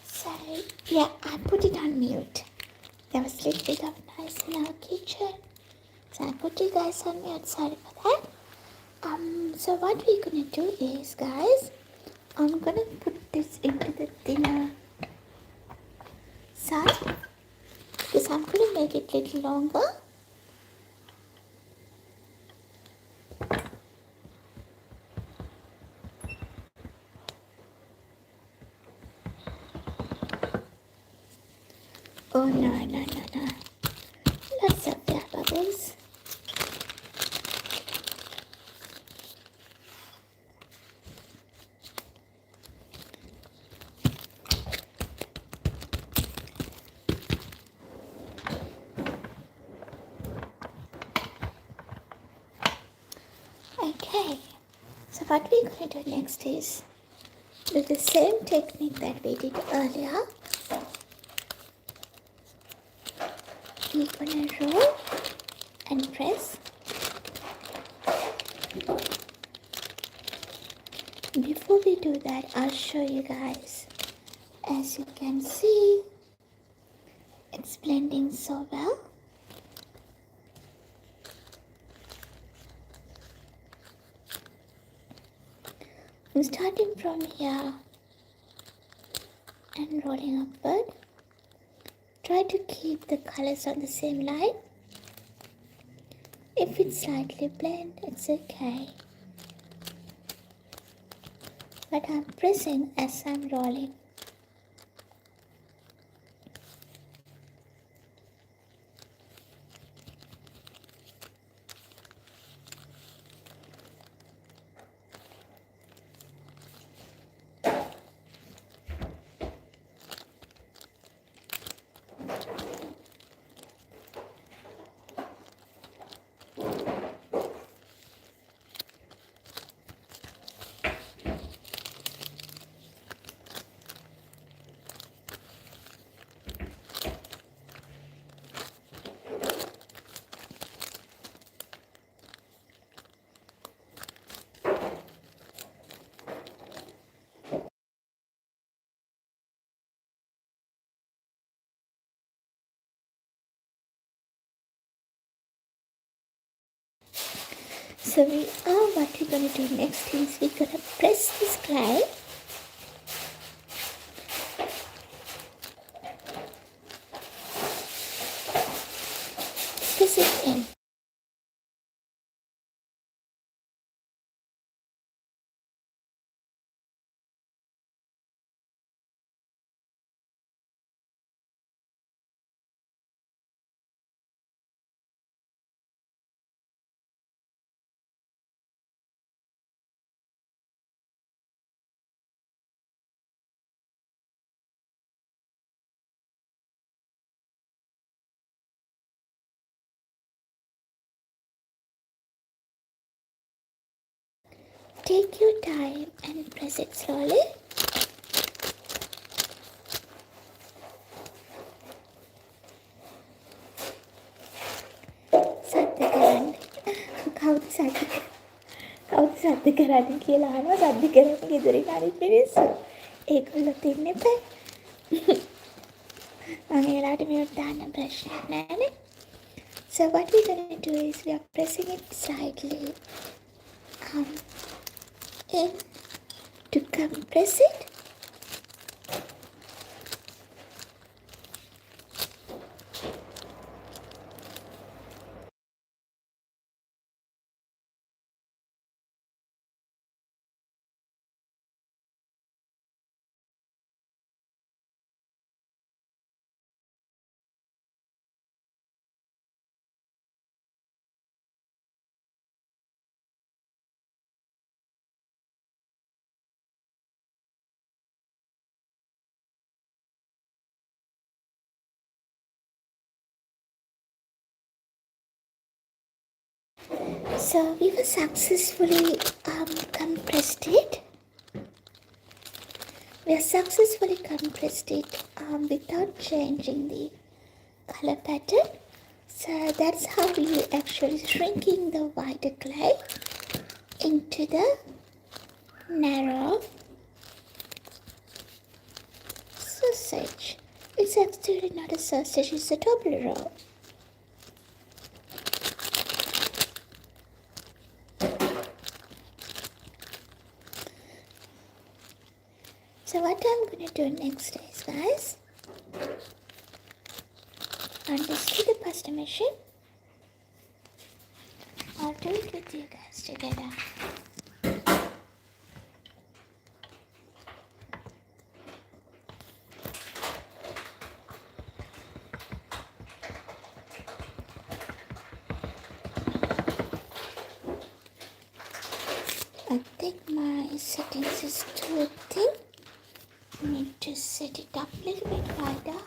So yeah, I put it on mute. There was a little bit of noise in our kitchen, So I put you guys on mute, sorry for that. So what we're gonna do is, guys, I'm gonna put this into the thinner side because I'm gonna make it a little longer. Oh no. Lots of air bubbles. Okay, so what we're going to do next is do the same technique that we did earlier. We're going to roll and press. Before we do that, I'll show you guys. As you can see, it's blending so well. I'm starting from here and rolling upward. Try to keep the colors on the same line. If it's slightly blend, it's okay. But I'm pressing as I'm rolling. So what we're going to do next is we're going to press this clay. Press it in. Take your time and press it slowly. සද්ද කරන්න. කවුද සද්ද කරන්නේ කියලා අහනවා. සද්ද කරන්නේ ගෙදරින් අනිත් මිනිස්සු. ඒගොල්ලොත් ඉන්න එපා. මම ඒලාට මියුට් දාන්න ප්‍රශ්නයක් නෑනේ. So what we're going to do is we are pressing it slightly in to compress it. So we were successfully compressed it. We have successfully compressed it without changing the color pattern. So that's how we actually shrinking the white clay into the narrow sausage. It's actually not a sausage, it's a double roll. So what I'm going to do next is, guys, run this to the pasta machine. I'll do it with you guys together. I think my settings is too thin. I need to set it up a little bit wider.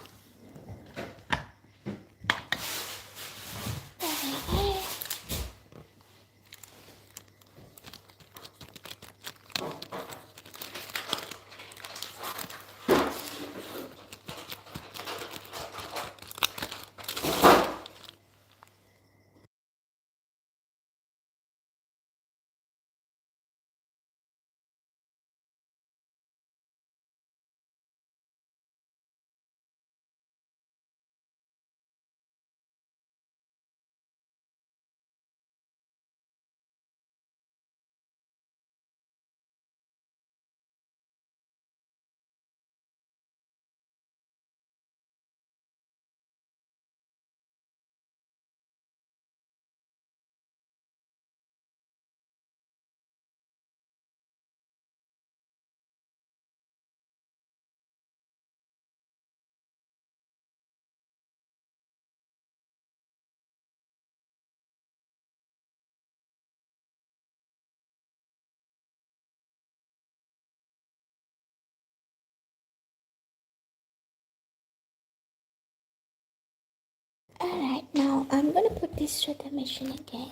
Alright, now I'm going to put this to the machine again.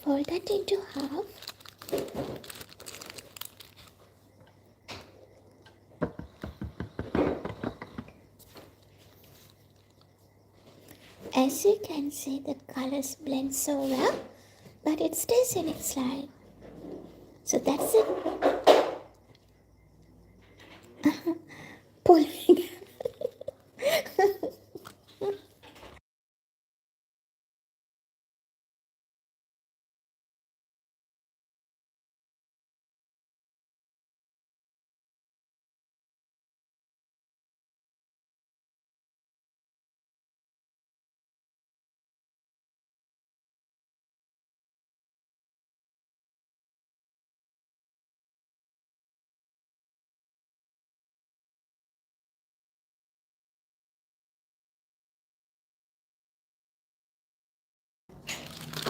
Fold that into half. As you can see, the colors blend so well, but it stays in its line. So that's it. Pulling.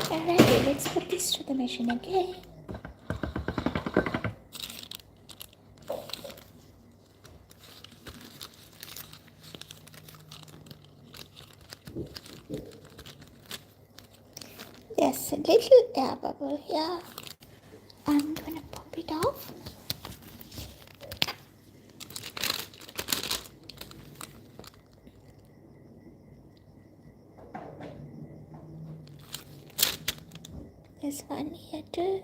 Alright, let's put this to the machine again. There's a little air bubble here. I'm gonna pop it off. There's one here too.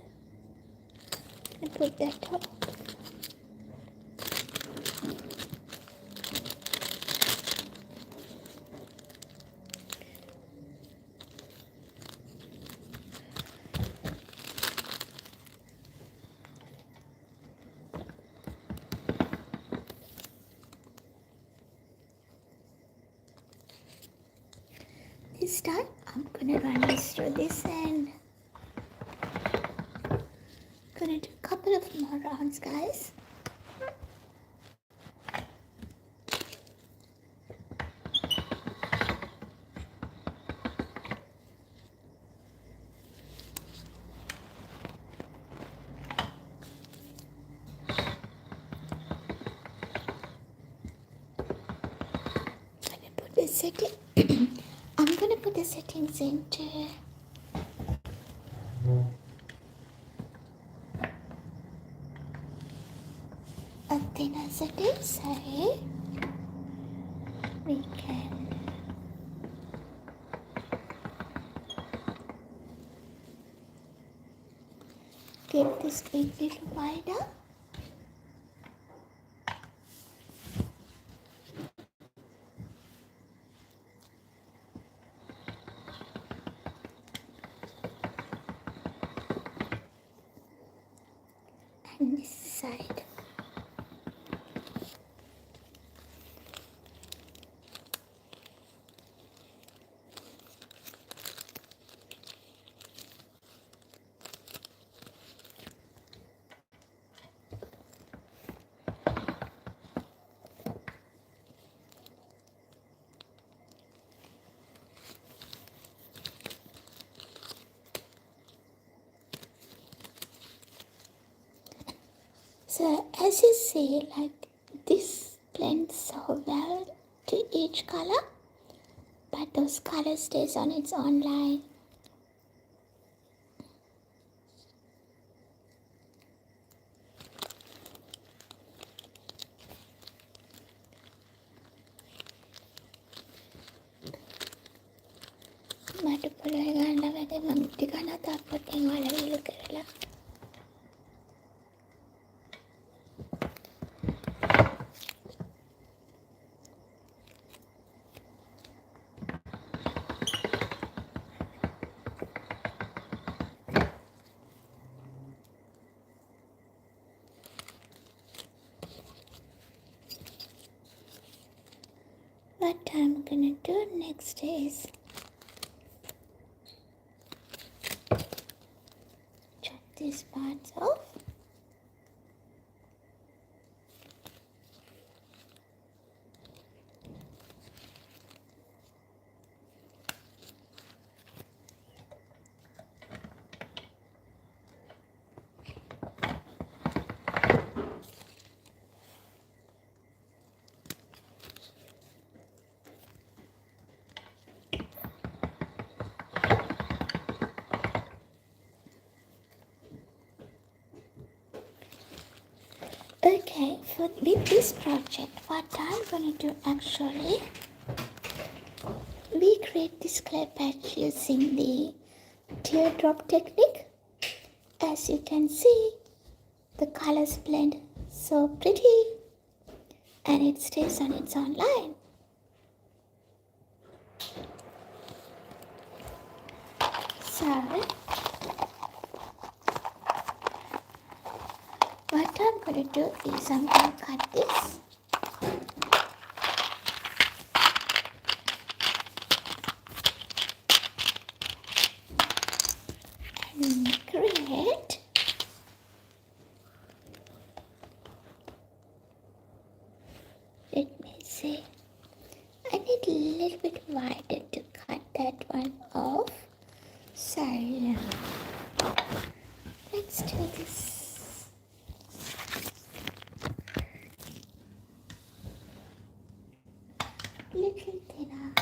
I'm gonna put that off. This time I'm gonna run this through this end. Gonna do a couple of more rounds, guys. I'm gonna put the settings into a thinner setting, so we can get this a little wider. this side. So as you see, like this blends so well to each color, but those color stays on its own line. මට පුළුවන් ගන්න වැඩේ මම ටික නතප්පටෙන් වලවිල කරලා What I'm gonna do next is chop these parts off. Okay, with this project, what I'm going to do actually, we create this clay patch using the teardrop technique. As you can see, the colors blend so pretty and it stays on its own line. So, what I'm going to do is I'm going to cut this. And create let me see. I need a little bit wider to cut that one off. So, let's do this. Little thinner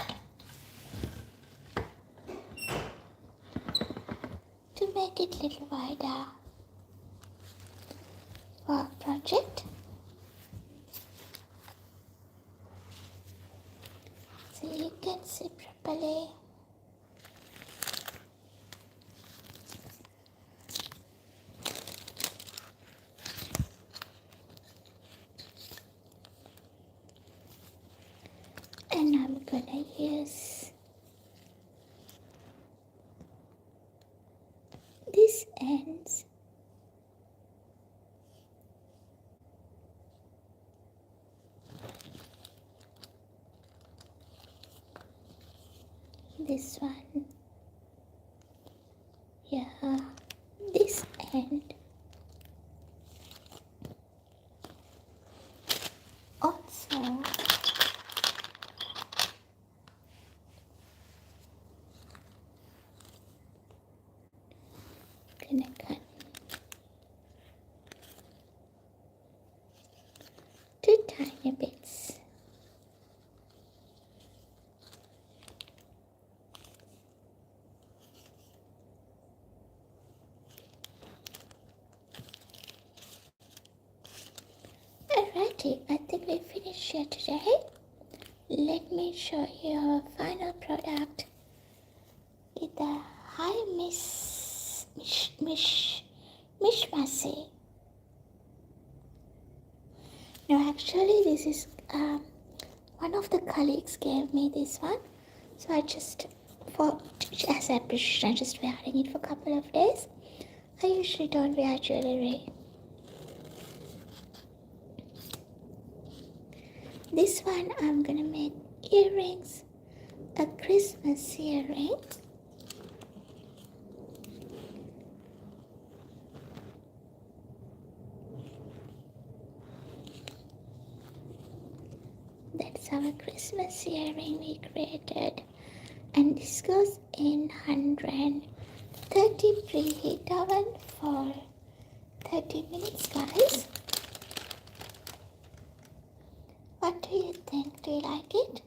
to make it a little wider for our project. So you can see properly. And I'm gonna use these ends this one, yeah, this end also. Gonna cut two tiny bits. Alrighty, I think we finished here today. Let me show you our final product with the high mishmashy. No, actually this is one of the colleagues gave me this one, so I just as appreciation, I'm just wearing it for a couple of days. I usually don't wear jewelry. This one I'm gonna make earrings, a Christmas earring. That's our Christmas earring we created, and this goes in 130 preheat oven for 30 minutes, guys. What do you think? Do you like it?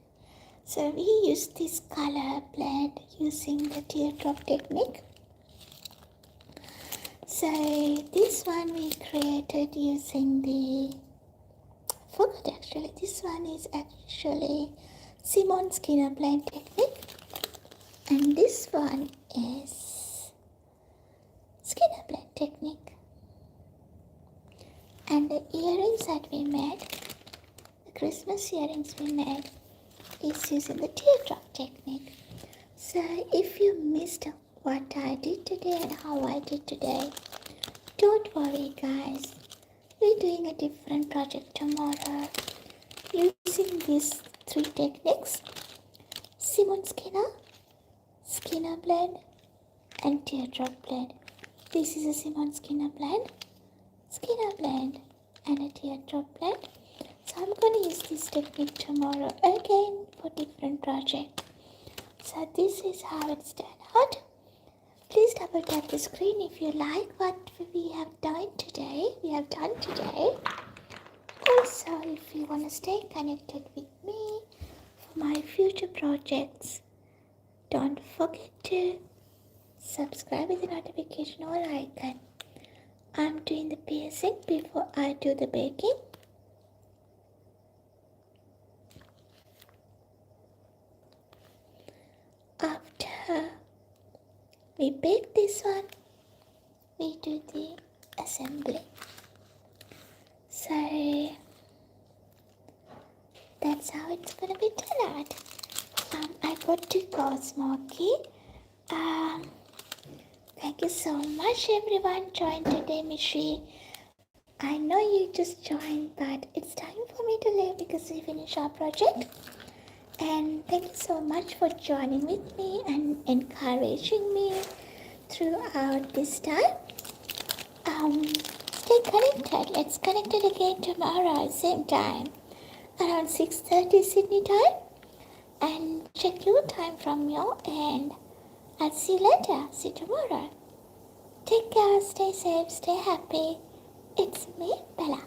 So we use this color blend using the teardrop technique. So this one we created using this one is actually Simmons Skinner Blendamd technique, and this one is Skinner Blend technique. And the earrings that we made, the Christmas earrings we made, is using the teardrop technique. So if you missed what I did today and how I did today, don't worry, guys. We're doing a different project tomorrow using these 3 techniques: Simmons Skinner, Skinner Blend, and Teardrop Blend. This is a Simmons Skinner Blend, and a Teardrop Blend. So I'm going to use this technique tomorrow again for different project. So this is how it's done out. Please double tap the screen if you like what we have done today. Also, if you want to stay connected with me for my future projects, don't forget to subscribe with the notification all icon. I'm doing the piercing before I do the baking. After we bake this one, we do the assembly. So that's how it's gonna be done out. I got to go smoky. Thank you so much everyone joined today, Mishi. I know you just joined, but it's time for me to leave because we finished our project. And thank you so much for joining with me and encouraging me throughout this time. Stay connected. Let's connect it again tomorrow, same time, around 6:30 Sydney time. And check your time from your end. I'll see you later. See you tomorrow. Take care. Stay safe. Stay happy. It's me, Bella.